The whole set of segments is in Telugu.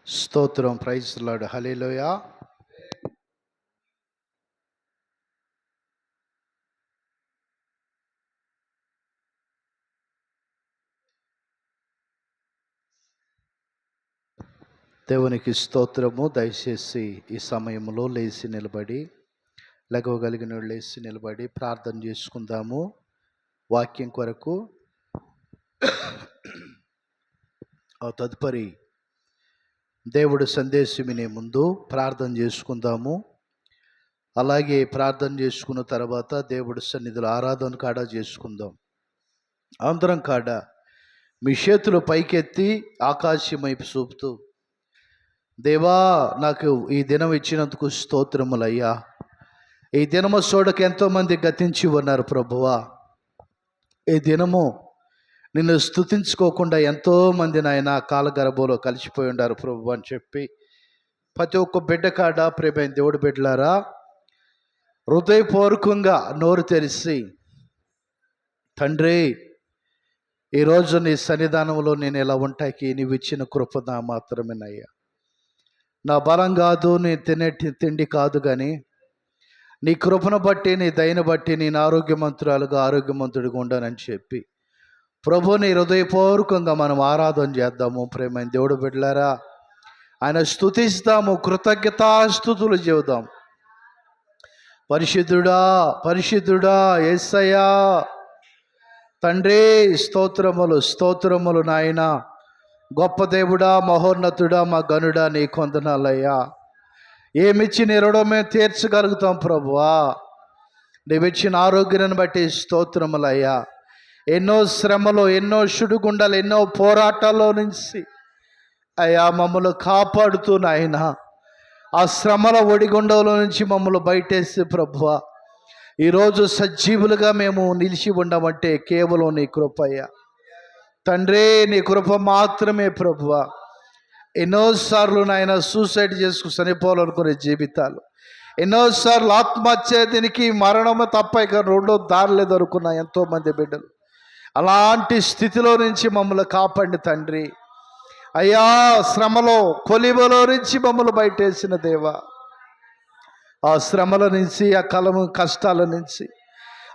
స్తోత్రం. Praise lord. హల్లెలూయా. దేవునికి స్తోత్రము. దయచేసి ఈ సమయంలో లేచి నిలబడి, లెగవగలిగిన లేచి నిలబడి ప్రార్థన చేసుకుందాము. వాక్యం కొరకు తదుపరి దేవుడు సందేశం వినే ముందు ప్రార్థన చేసుకుందాము. అలాగే ప్రార్థన చేసుకున్న తర్వాత దేవుడి సన్నిధిలో ఆరాధన కాడ చేసుకుందాం. అందరం కాడ మీ చేతులు పైకెత్తి ఆకాశం వైపు చూపుతూ, దేవా, నాకు ఈ దినం ఇచ్చినందుకు స్తోత్రములయ్యా. ఈ దినము చూడక ఎంతోమంది గతించి ఉన్నారు ప్రభువా. ఈ దినము నిన్ను స్తుతించుకోకుండా ఎంతోమంది నాయన కాలగర్భంలో కలిసిపోయి ఉన్నారు ప్రభు అని చెప్పి ప్రతి ఒక్క బిడ్డ కాడ ప్రేమైన దేవుడు బిడ్డలారా హృదయపూర్వకంగా నోరు తెరిచి, తండ్రి, ఈరోజు నీ సన్నిధానంలో నేను ఎలా ఉంటాకి నీవు ఇచ్చిన కృప నా మాత్రమేనయ్యా. నా బలం కాదు, నీ తినే తిండి కాదు, కానీ నీ కృపను బట్టి, నీ దయను బట్టి నేను ఆరోగ్యవంతుడిగా ఉండానని చెప్పి ప్రభుని హృదయపూర్వకంగా మనం ఆరాధన చేద్దాము. ప్రేమైన దేవుడు బిడ్డలారా, ఆయన స్తుతిస్తాము, కృతజ్ఞతాస్తుతులు చెబుదాం. పరిశుద్ధుడా, పరిశుద్ధుడా యేసయ్యా, తండ్రి, స్తోత్రములు స్తోత్రములు నాయన. గొప్ప దేవుడా, మహోన్నతుడా, మా గనుడా, నీ కొందనాలయ్యా. ఏమిచ్చి నీ రుణమే తీర్చగలుగుతాం ప్రభువా. నీవిచ్చిన ఆరోగ్యాన్ని బట్టి స్తోత్రములయ్యా. ఎన్నో శ్రమలు, ఎన్నో సుడిగుండలు, ఎన్నో పోరాటాల్లో నుంచి అయ్యా మమ్మల్ని కాపాడుతూ నాయన ఆ శ్రమల ఒడిగుండంలో నుంచి మమ్మల్ని బయటేసి ప్రభువా, ఈరోజు సజీవులుగా మేము నిలిచి ఉండమంటే కేవలం నీ కృపయ్యా. తండ్రి, నీ కృప మాత్రమే ప్రభువా. ఎన్నోసార్లు నాయన సూసైడ్ చేసుకు చనిపోవాలనుకునే జీవితాలు, ఎన్నోసార్లు ఆత్మహత్య, మరణము తప్ప ఇక రెండో దారి లేదు అనుకున్న ఎంతోమంది బిడ్డలు అలాంటి స్థితిలో నుంచి మమ్మల్ని కాపాడి తండ్రి అయ్యా. శ్రమలో, కొలివలో నుంచి మమ్మల్ని బయటేసిన దేవా, ఆ శ్రమల నుంచి, ఆ కష్టాల నుంచి,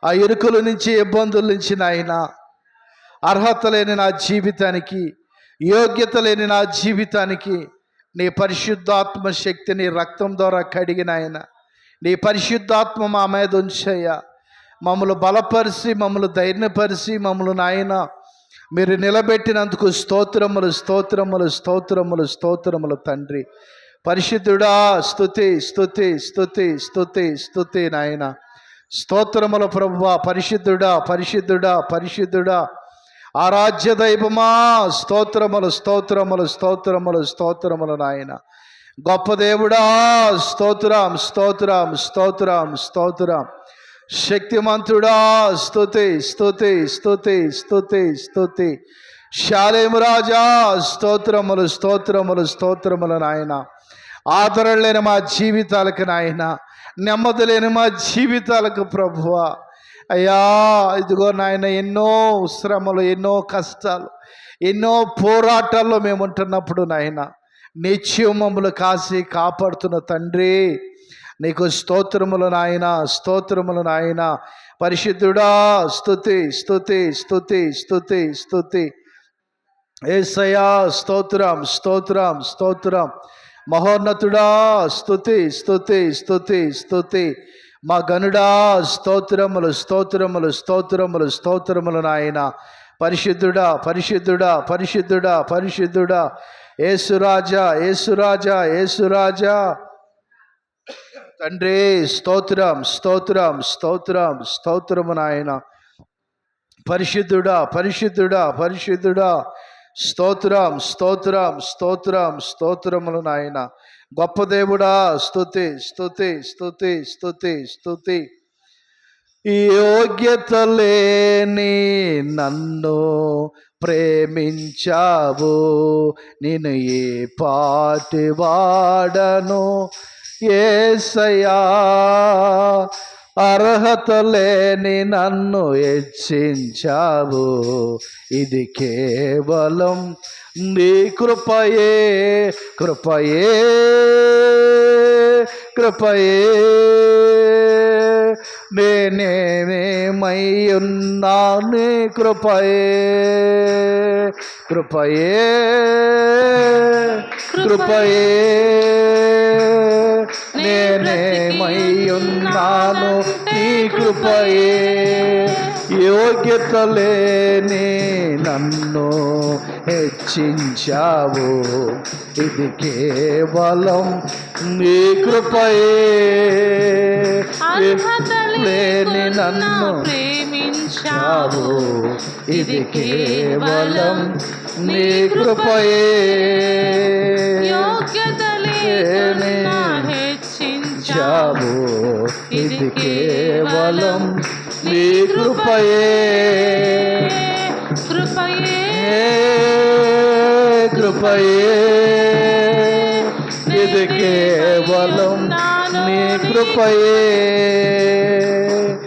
ఆ ఇరుకుల నుంచి, ఇబ్బందుల నుంచి నాయన, అర్హత లేని నా జీవితానికి, యోగ్యత లేని నా జీవితానికి నీ పరిశుద్ధాత్మ శక్తిని రక్తం ద్వారా కడిగిన ఆయన, నీ పరిశుద్ధాత్మ మా మీద ఉంచయ్యా. మమ్మల్ని బలపరిచి, మమ్మల్ని ధైర్యపరిచి, మమ్మల్ని నాయన మీరు నిలబెట్టినందుకు స్తోత్రములు స్తోత్రములు స్తోత్రములు స్తోత్రములు తండ్రి. పరిశుద్ధుడా, స్తుతి స్తుతి స్తుతి స్తుతి స్తుతి నాయన. స్తోత్రముల ప్రభువా. పరిశుద్ధుడా, పరిశుద్ధుడా, పరిశుద్ధుడా, ఆరాధ్య దైవమా, స్తోత్రములు స్తోత్రములు స్తోత్రములు స్తోత్రములు నాయన. గొప్ప దేవుడా, స్తోత్రం స్తోత్రం స్తోత్రం స్తోత్రం. శక్తిమంతుడా, స్తుతి స్తుతి స్తుతి స్తుతి స్తుతి. శాలేము రాజా, స్తోత్రములు స్తోత్రములు స్తోత్రములు నాయన. ఆదరణ లేని మా జీవితాలకు నాయన, నెమ్మది లేని మా జీవితాలకు ప్రభువా అయ్యా, ఇదిగో నాయన, ఎన్నో శ్రమలు, ఎన్నో కష్టాలు, ఎన్నో పోరాటాల్లో మేము ఉంటున్నప్పుడు నాయన నిత్యం మమ్మల్ని కాసి కాపాడుతున్న తండ్రి, నీకు స్తోత్రములు నాయన, స్తోత్రములు నాయన. పరిశుద్ధుడా, స్తుతి స్తుతి స్తుతి స్తుతి స్తుతి. యేసయ్యా, స్తోత్రం స్తోత్రం స్తోత్రం. మహోన్నతుడా, స్తుతి స్తుతి స్తుతి స్తుతి. మా గనుడా, స్తోత్రములు స్తోత్రములు స్తోత్రములు స్తోత్రములు నాయన. పరిశుద్ధుడా, పరిశుద్ధుడా, పరిశుద్ధుడా, పరిశుద్ధుడా. యేసురాజా, యేసురాజా, యేసురాజా. తండ్రి, స్తోత్రం స్తోత్రం స్తోత్రం స్తోత్రము నాయన. పరిశుద్ధుడా, పరిశుద్ధుడా, పరిశుద్ధుడా. స్తోత్రం స్తోత్రం స్తోత్రం స్తోత్రములు నాయన. గొప్ప దేవుడా, స్తుతి స్తుతి స్తుతి స్తుతి స్తుతి. యోగ్యత లేని నన్ను ప్రేమించావు, నేను ఏ పాటి వాడను యేసయ్యా. అర్హత లేని నన్ను హెచ్చించావు, ఇది కేవలం నీ కృపయే, కృపయే, కృపయే. నేనేమై ఉన్నా నీ కృపయే, కృపయే, కృపయే. నేనేమై ఉన్నాను నీ కృపయే. యోగ్యత లేని నన్ను హెచ్చించావు, ఇది కేవలం నీ కృపయే. లేని నన్ను ప్రేమించావు, ఇది కేవలం నీ కృపయే. యోగ్యత లేని హెచ్చించావు, ఇది కేవలం నీ కృపయే, కృపయే, కృపయే. ఇది కేవలం నీ కృపయే,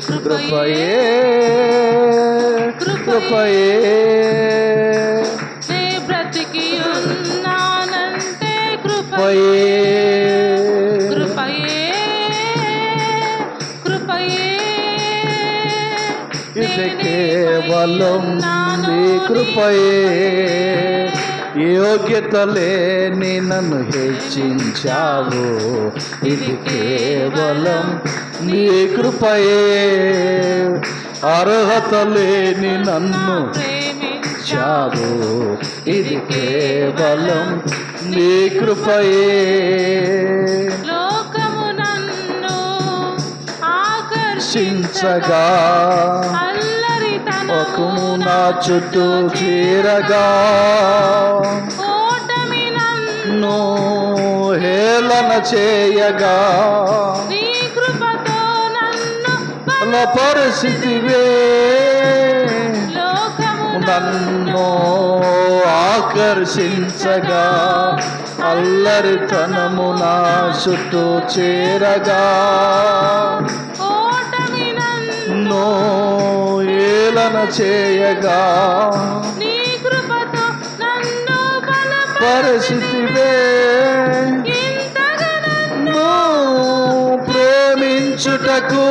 కృపయే, కృపయే. నే బ్రతికి ఉన్నానంటే కృపయే, కృపయే, కృపయే. ఇది కేవలం నీ కృపయే. యోగ్యత లేని నన్ను హెచ్చించావు, ఇది కేవలం నీ కృపయే. అర్హత లేని నన్ను ప్రేమించావు, ఇది కేవలం నీ కృపయే. లోకము నన్ను ఆకర్షించగా, అల్లరితనము నా చుట్టూ చేరగా, ఓటమి నన్ను హేళన చేయగా, నీ కృపతో నన్ను పరిస్థితివే. లోకము నన్ను ఆకర్షించగా, అల్లరితనము నా చుట్టూ చేరగా, ఓటమి నన్ను ఏలన చేయగా, నీ కృపతో నన్ను పరిస్థితివే. ఇంతగా నన్ను ప్రేమించుటకు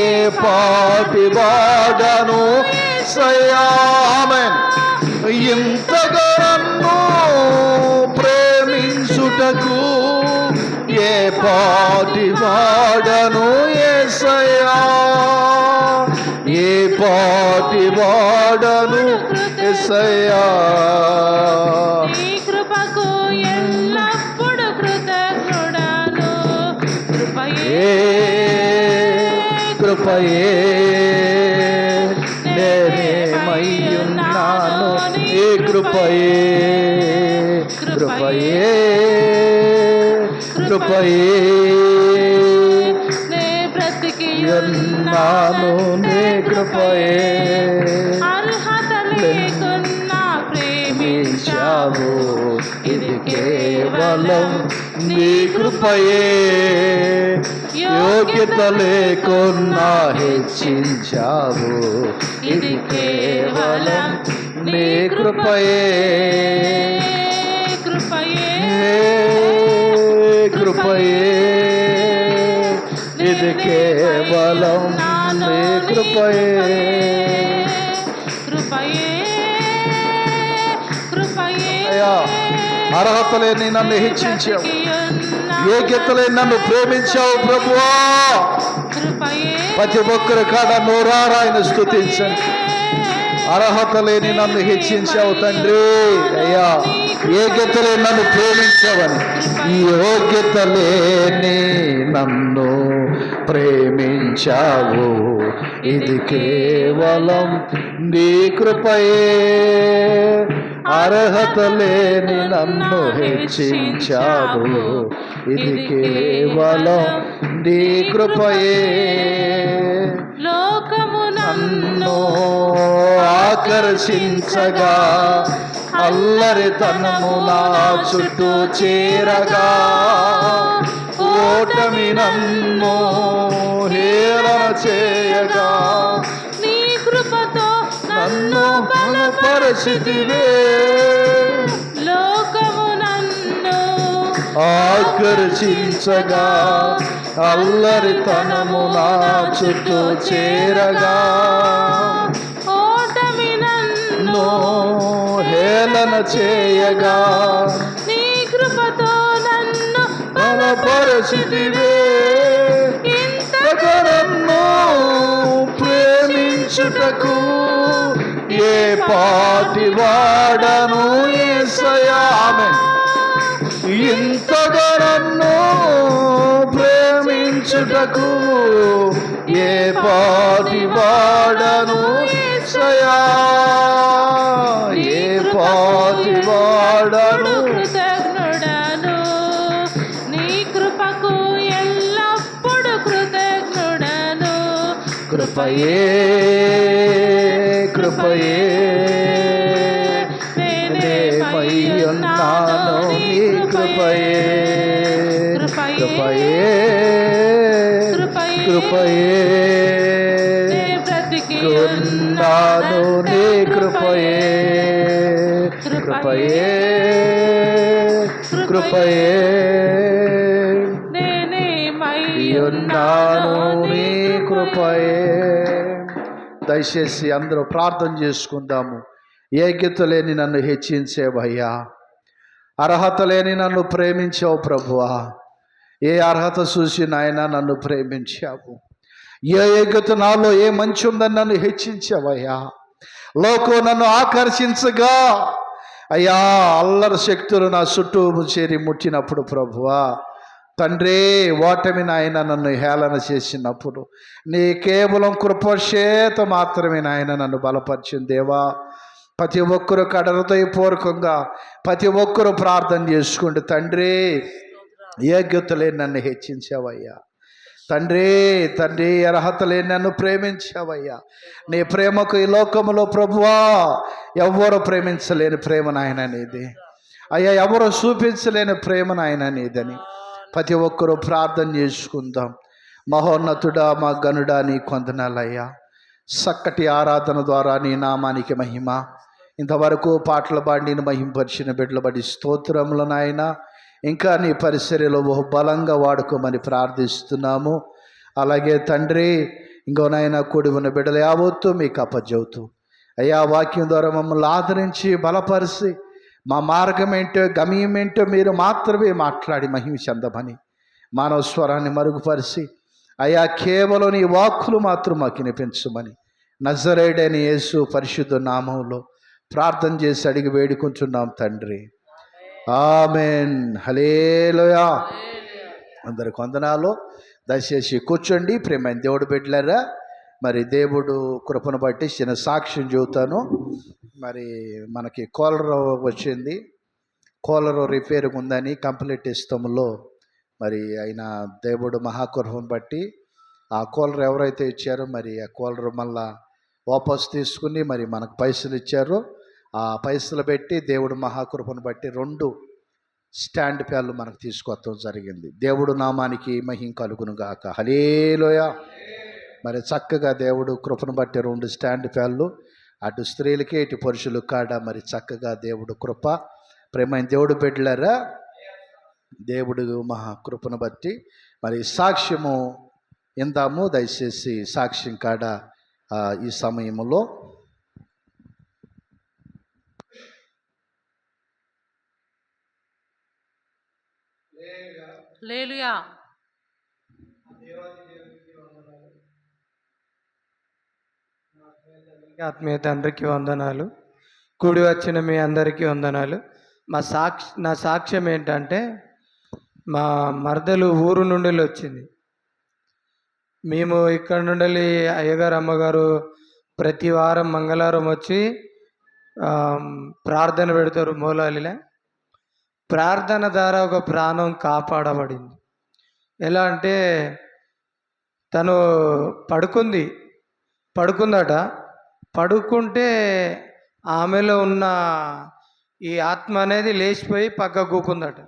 ఏ పాటి వాడను సయామెన్. ఇంతగా నన్ను ప్రేమించుటకు ఏ పాటి వాడను యేసయ్యా, ఏ పాటి వాడను యేసయ్యా. నీ కృపకు ఎల్లప్పుడు కృతజ్ఞుడను. కృపయే, కృపయే. నేనేమై ఉన్నాను నీ కృపయే, కృపయే, కృపయే. నే బ్రతికి ఉన్నాను నీ కృపయే. అర్హత లేకున్నా ప్రేమించావు, ఇది కేవలం నీ కృపయే. యోగ్యత లేకున్నా హెచ్చించావు, ఇది కేవలం నీ కృపయే, కృపయే, కృపయే. ఇది కేవలం నీ కృపయే, కృపయే, కృపయే. అయ్యా, అర్హత లేని నన్ను హెచ్చించావు, యోగ్యత లేని నన్ను ప్రేమించావు ప్రభువా. ప్రతి ఒక్కరి కాడ నోరారా ఆయన స్తుతించండి. అర్హత లేని నన్ను హెచ్చించావు తండ్రి. అయ్యా, యోగ్యత లేని నన్ను ప్రేమించావని. ఈ యోగ్యత లేని నన్ను ప్రేమించావు, ఇది కేవలం నీ కృపయే. అర్హత లేని నన్ను హెచ్చించావు, ఇది కేవలం నీ కృపయే. లోకము నన్ను ఆకర్షించగా, అల్లరితనము నా చుట్టూ చేరగా, ఓటమి నన్ను చేయగా నీ కృపతో నన్ను బలపరచితివే. లోకము నన్ను ఆకర్షించగా అల్లరితనము నా చుట్టూ చేరగా ఓటమి నన్ను హేళన చేయగా నీ కృపతో నన్ను బలపరచితివే. ఇంతకరన్ను ప్రేమించుటకు ఏ పాటి వాడను యేసయ్యా. ఆమేన్. ఇంతగా నన్ను ప్రేమించుటకు ఏ పాటి వాడను యేసయ్యా. ఏ పాటి వాడను. కృతజ్ఞుడను నీ కృపకు ఎల్లప్పుడు కృతజ్ఞుడను. కృపయే కృపయే నేనేమై ఉన్నాను నీ కృపయే. కృపయే కృపయే ఉన్నాను నీ కృపయే. కృపయే కృపయే ఉన్నాను నీ కృపయే. దయచేసి అందరూ ప్రార్థన చేసుకుందాము. యోగ్యత లేని నన్ను హెచ్చించేవయ్యా, అర్హత లేని నన్ను ప్రేమించావు ప్రభువా. ఏ అర్హత చూసి నాయన నన్ను ప్రేమించావు, ఏ యోగ్యత నాలో ఏ మంచి ఉందని నన్ను హెచ్చించావయ్యా. లోకం నన్ను ఆకర్షించగా అయ్యా అల్లరి శక్తులు నా చుట్టూ చేరి ముట్టినప్పుడు ప్రభువా తండ్రి, ఓటమి నాయన నన్ను హేళన చేసినప్పుడు నీ కేవలం కృపచేత మాత్రమే నాయన నన్ను బలపరిచింది దేవా. ప్రతి ఒక్కరు హృదయపూర్వకంగా ప్రతి ఒక్కరు ప్రార్థన చేసుకుంటూ తండ్రి యోగ్యత లేని నన్ను హెచ్చించావయ్యా. తండ్రి తండ్రి అర్హత లేని నన్ను ప్రేమించావయ్యా. నీ ప్రేమకు ఈ లోకములో ప్రభువా ఎవరు ప్రేమించలేని ప్రేమ నాయన నీది అయ్యా, ఎవరు చూపించలేని ప్రేమ నాయన నీదని ప్రతి ఒక్కరూ ప్రార్థన చేసుకుందాం. మహోన్నతుడా మా గనుడా నీ కొందనాలయ్యా. చక్కటి ఆరాధన ద్వారా నీ నామానికి మహిమ. ఇంతవరకు పాటలు పాడి నేను మహింపరిచిన బిడ్డలు బడి స్తోత్రములు నాయన. ఇంకా నీ పరిసరలో బలంగా వాడుకోమని ప్రార్థిస్తున్నాము. అలాగే తండ్రి ఇంకో నాయన కూడి ఉన్న బిడ్డలు యావత్తు మీకు అప్పజవుతూ అయ్యా వాక్యం ద్వారా మమ్మల్ని ఆదరించి బలపరిచి మా మార్గం ఏంటో గమ్యం ఏంటో మీరు మాత్రమే మాట్లాడి మహిమ చెందమని మానవ స్వరాన్ని మరుగుపరిచి అయ్యా కేవలం నీ వాక్కులు మాత్రం మాకు వినిపించమని నజరేయుడైన యేసు పరిశుద్ధ నామంలో ప్రార్థన చేసి అడిగి వేడుకుంటున్నాం తండ్రి. ఆమెన్. హల్లెలూయా. అందరికి వందనాలు. దయచేసి కూర్చోండి. ప్రేమైన దేవుడు బిడ్డలారా, మరి దేవుడు కృపను బట్టి చిన్న సాక్ష్యం చెబుతాను. మరి మనకి కూలర్ వచ్చింది, కూలర్ రిపేర్ ఉందని కంప్లీట్ ఇస్తాములో మరి అయినా దేవుడు మహాకృపను బట్టి ఆ కూలర్ ఎవరైతే ఇచ్చారో మరి ఆ కూలర్ మళ్ళా వాపస్ తీసుకుని మరి మనకు పైసలు ఇచ్చారు. ఆ పైసలు పెట్టి దేవుడు మహాకృపను బట్టి 2 స్టాండ్ ఫ్యాన్లు మనకు తీసుకొస్తాం జరిగింది. దేవుడు నామానికి మహిమ కలుగును గాక. హల్లెలూయా. మరి చక్కగా దేవుడు కృపను బట్టి 2 స్టాండ్ ఫ్యాన్లు అటు స్త్రీలకి ఇటు పురుషులు కాడ మరి చక్కగా దేవుడు కృప. ప్రేమైన దేవుడు బిడ్డలారా, దేవుడు మహాకృపను బట్టి మరి సాక్ష్యము ఇందాము. దయచేసి సాక్ష్యం కాడ ఈ సమయంలో హల్లెలూయా. ఆత్మీయ తండ్రికి వందనాలు. కూడి వచ్చిన మీ అందరికీ వందనాలు. నా సాక్ష్యం ఏంటంటే, మా మరదలు ఊరు నుండి వచ్చింది. మేము ఇక్కడ నుండి అయ్యగారు అమ్మగారు ప్రతి వారం మంగళవారం వచ్చి ప్రార్థన పెడతారు మూలాలిలో. ప్రార్థన ద్వారా ఒక ప్రాణం కాపాడబడింది. ఎలా అంటే తను పడుకుందట. పడుకుంటే ఆమెలో ఉన్న ఈ ఆత్మ అనేది లేచిపోయి పక్క కూకుందట.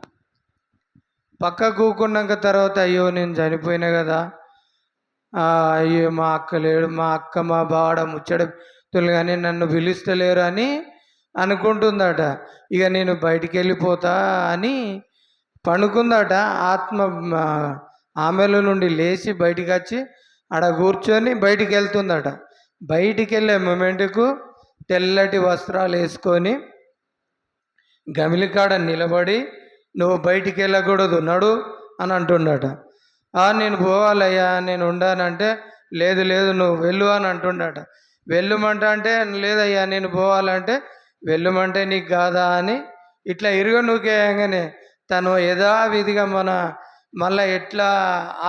పక్క కూకున్నాక తర్వాత అయ్యో నేను చనిపోయినా కదా, అయ్యో మా అక్క లేడు, మా అక్క మా బాడ ముచ్చటలు కానీ నన్ను పిలుస్తలేరు అని అనుకుంటుందట. ఇక నేను బయటికి వెళ్ళిపోతా అని పనుకుందట. ఆత్మ ఆ, ఆమెలో నుండి లేచి బయటికి వచ్చి ఆడ కూర్చొని బయటికి వెళ్తుందట. బయటికి వెళ్ళే మూమెంట్కు తెల్లటి వస్త్రాలు వేసుకొని గమిలికాడ నిలబడి నువ్వు బయటికి వెళ్ళకూడదు నడు అని అంటుండట. నేను పోవాలయ్యా, నేను ఉండానంటే లేదు లేదు నువ్వు వెళ్ళు అని అంటుండట. వెళ్ళుమంట అంటే లేదయ్యా నేను పోవాలంటే వెళ్ళుమంటే నీకు కాదా అని ఇట్లా నూకేయంగానే తను యథావిధిగా మళ్ళా ఎట్లా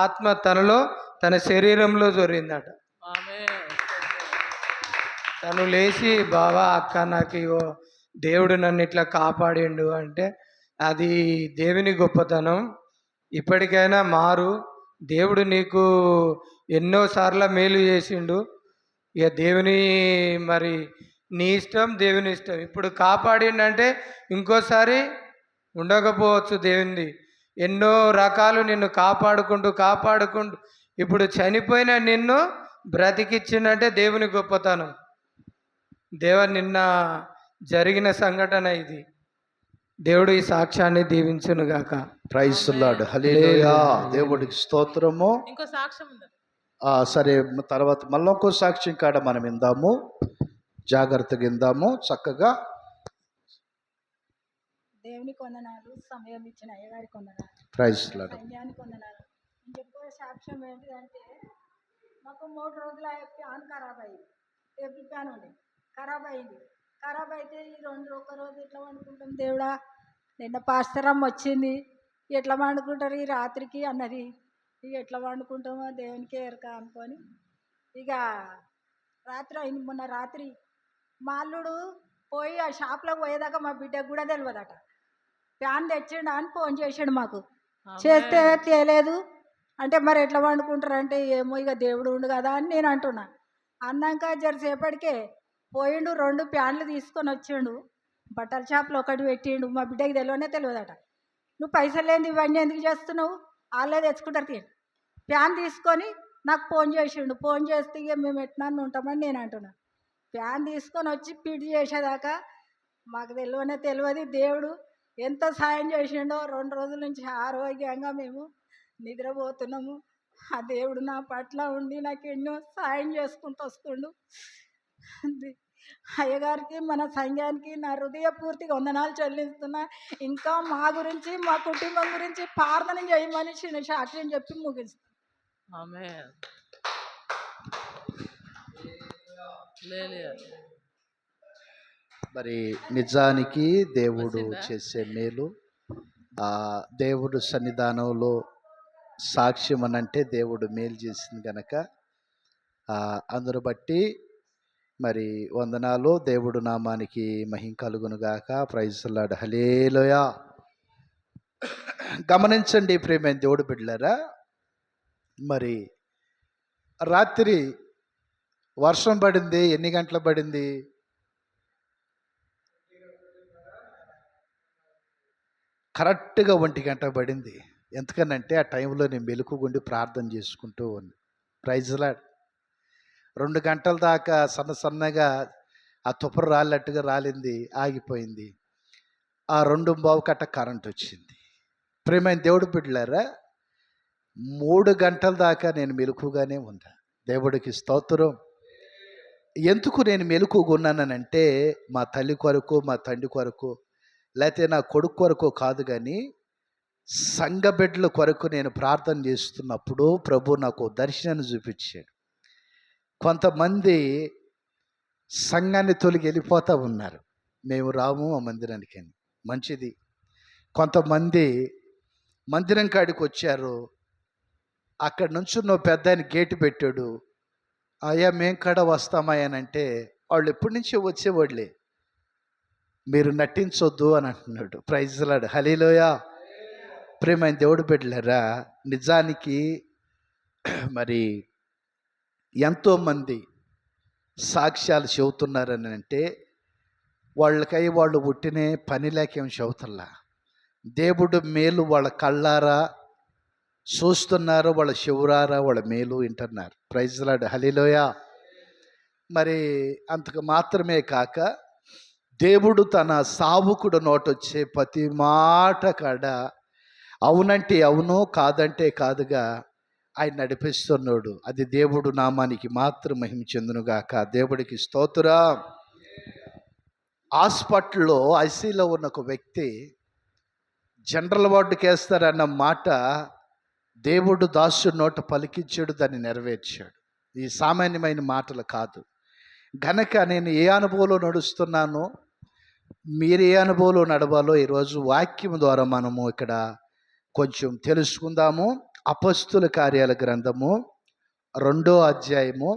ఆత్మ తనలో తన శరీరంలో జొరిందట. తను లేచి బావా అక్క నాకు ఇగో దేవుడు నన్ను ఇట్లా కాపాడిండు అంటే అది దేవుని గొప్పతనం. ఇప్పటికైనా మారు, దేవుడు నీకు ఎన్నోసార్లు మేలు చేసిండు. ఇక దేవుని మరి నీ ఇష్టం, దేవుని ఇష్టం. ఇప్పుడు కాపాడిండంటే ఇంకోసారి ఉండకపోవచ్చు దేవునిది. ఎన్నో రకాలు నిన్ను కాపాడుకుంటూ ఇప్పుడు చనిపోయిన నిన్ను బ్రతికిచ్చిందంటే దేవుని గొప్పతనం. నిన్న జరిగిన సంఘటన ఇది. దేవుడు ఈ సాక్ష్యాన్ని దీవించునుగాక. Praise the lord. హల్లెలూయా. దేవుడికి స్తోత్రము. ఇంకో సాక్ష్యం ఉంది. సరే, తర్వాత మళ్ళీ ఇంకో సాక్ష్యం కాడ మనం ఇందాము, జాగ్రత్తగా ఇందాము చక్కగా. దేవునికి వందనాలు, సమయం ఇచ్చిన అయ్యగారికి వందనాలు, ప్రైజ్ ది లార్డ్. సైన్యానికి వందనాలు. నేను చెప్పే సాక్ష్యం ఏంటిదంటే మాకు 3 రోజుల ప్యాన్ ఖరాబ్ అయింది. టేబుల్ ప్యాన్ ఉండే ఖరాబ్ అయింది. ఖరాబ్ అయితే ఈ ఒక రోజు ఎట్లా వండుకుంటాం దేవుడా, నిన్న పాస్తరమ్మ వచ్చింది, ఎట్లా వండుకుంటారు ఈ రాత్రికి అన్నది. ఇక ఎట్లా వండుకుంటామో దేవునికే ఎరక అనుకొని ఇక రాత్రి అయింది. మొన్న రాత్రి మా అల్లుడు పోయి ఆ షాప్లోకి పోయేదాకా మా బిడ్డకు కూడా తెలియదట. ప్యాన్ తెచ్చిండు అని ఫోన్ చేసాడు మాకు. చేస్తే తేలేదు అంటే మరి ఎట్లా వండుకుంటారు అంటే ఏమో ఇక దేవుడు ఉండు కదా అని నేను అంటున్నా. అన్నాక జరసేపటికే పోయిండు, 2 ప్యాన్లు తీసుకొని వచ్చిండు. బట్టల షాప్లో ఒకటి పెట్టిండు. మా బిడ్డకి తెలియదట. నువ్వు పైసలు లేని ఇవన్నీ ఎందుకు చేస్తున్నావు, వాళ్ళే తెచ్చుకుంటారు తీయండి. ప్యాన్ తీసుకొని నాకు ఫోన్ చేసిండు. ఫోన్ చేస్తే ఇక మేము ఎట్లా ఉంటామని నేను అంటున్నా. ప్యాన్ తీసుకొని వచ్చి పిడి చేసేదాకా మాకు తెలియదు. దేవుడు ఎంత సాయం చేసిండో. 2 రోజుల నుంచి ఆరోగ్యంగా మేము నిద్రపోతున్నాము. ఆ దేవుడు నా పట్ల ఉండి నాకు ఎన్నో సాయం చేసుకుంటూ వస్తుండు. అయ్యగారికి మన సంఘానికి నా హృదయపూర్తిగా వందనాలు చెల్లిస్తున్నా. ఇంకా మా గురించి మా కుటుంబం గురించి ప్రార్థన చేయమని సాక్ష్యం చెప్పి ముగిస్తాను. ఆమేన్. మరి నిజానికి దేవుడు చేసే మేలు, దేవుడు సన్నిధానంలో సాక్ష్యం అనంటే దేవుడు మేలు చేసింది కనుక అందరు బట్టి మరి వందనాలు. దేవుడు నామానికి మహిమ కలుగునుగాక. Praise the lord. హల్లెలూయా. గమనించండి ప్రియమైన దేవుడు బిడ్డలారా, మరి రాత్రి వర్షం పడింది. ఎన్ని గంటలు పడింది? కరెక్ట్గా 1 గంట పడింది. ఎందుకనంటే ఆ టైంలో నేను మెలకుగుండి ప్రార్థన చేసుకుంటూ ఉంది. Praise the lord. 2 గంటల దాకా సన్నగా ఆ తుప్పరు రాలినట్టుగా రాలింది, ఆగిపోయింది. ఆ 2:15 కరెంట్ వచ్చింది. ప్రియమైన దేవుడు బిడ్డలారా, 3 గంటల దాకా నేను మెలకుగానే ఉన్నా. దేవుడికి స్తోత్రం. ఎందుకు నేను మెలకుగా ఉన్నానంటే మా తల్లి కొరకు, మా తండ్రి కొరకు, లేకపోతే నా కొడుకు కొరకు కాదు, కానీ సంఘ బిడ్డల కొరకు నేను ప్రార్థన చేస్తున్నప్పుడు ప్రభు నాకు దర్శనాన్ని చూపించాడు. కొంతమంది సంఘాన్ని తొలగి వెళ్ళిపోతూ ఉన్నారు, మేము రాము ఆ మందిరానికి అని. మంచిది. కొంతమంది మందిరం కాడికి వచ్చారు, అక్కడి నుంచి నువ్వు పెద్ద ఆయన గేటు పెట్టాడు, అయ్యా మేం కాడ వస్తామయ్యానంటే వాళ్ళు ఎప్పటి నుంచో వచ్చేవాళ్ళే, మీరు నటించొద్దు అని అంటున్నాడు. Praise the lord. హల్లెలూయా. ప్రియమైన దేవుడు బిడ్డలారా, నిజానికి మరి ఎంతోమంది సాక్ష్యాలు చెబుతున్నారని అంటే వాళ్ళకై వాళ్ళు పుట్టినే పని లేకేం చెబుతల్లా. దేవుడు మేలు వాళ్ళ కళ్ళారా చూస్తున్నారు, వాళ్ళ శివురారా వాళ్ళ మేలు వింటున్నారు. ప్రైజ్ లార్డ్, హల్లెలూయా. మరి అంతకు మాత్రమే కాక దేవుడు తన సావుకుడు నోటొచ్చే ప్రతి మాట కాడ అవునంటే అవును, కాదంటే కాదుగా ఆయన నడిపిస్తున్నాడు. అది దేవుడు నామానికి మాత్రం మహిమ చెందునుగాక. దేవుడికి స్తోత్రం. హాస్పిటల్లో ఐసీలో ఉన్న ఒక వ్యక్తి జనరల్ వార్డుకి వేస్తారన్న మాట దేవుడు దాసుడి నోట పలికించాడు, దాన్ని నెరవేర్చాడు. ఈ సామాన్యమైన మాటలు కాదు. గనక నేను ఏ అనుభవంలో నడుస్తున్నానో, మీరు ఏ అనుభవంలో నడవాలో ఈరోజు వాక్యం ద్వారా మనము ఇక్కడ కొంచెం తెలుసుకుందాము. అపొస్తలుల కార్యాల గ్రంథము 2వ అధ్యాయము.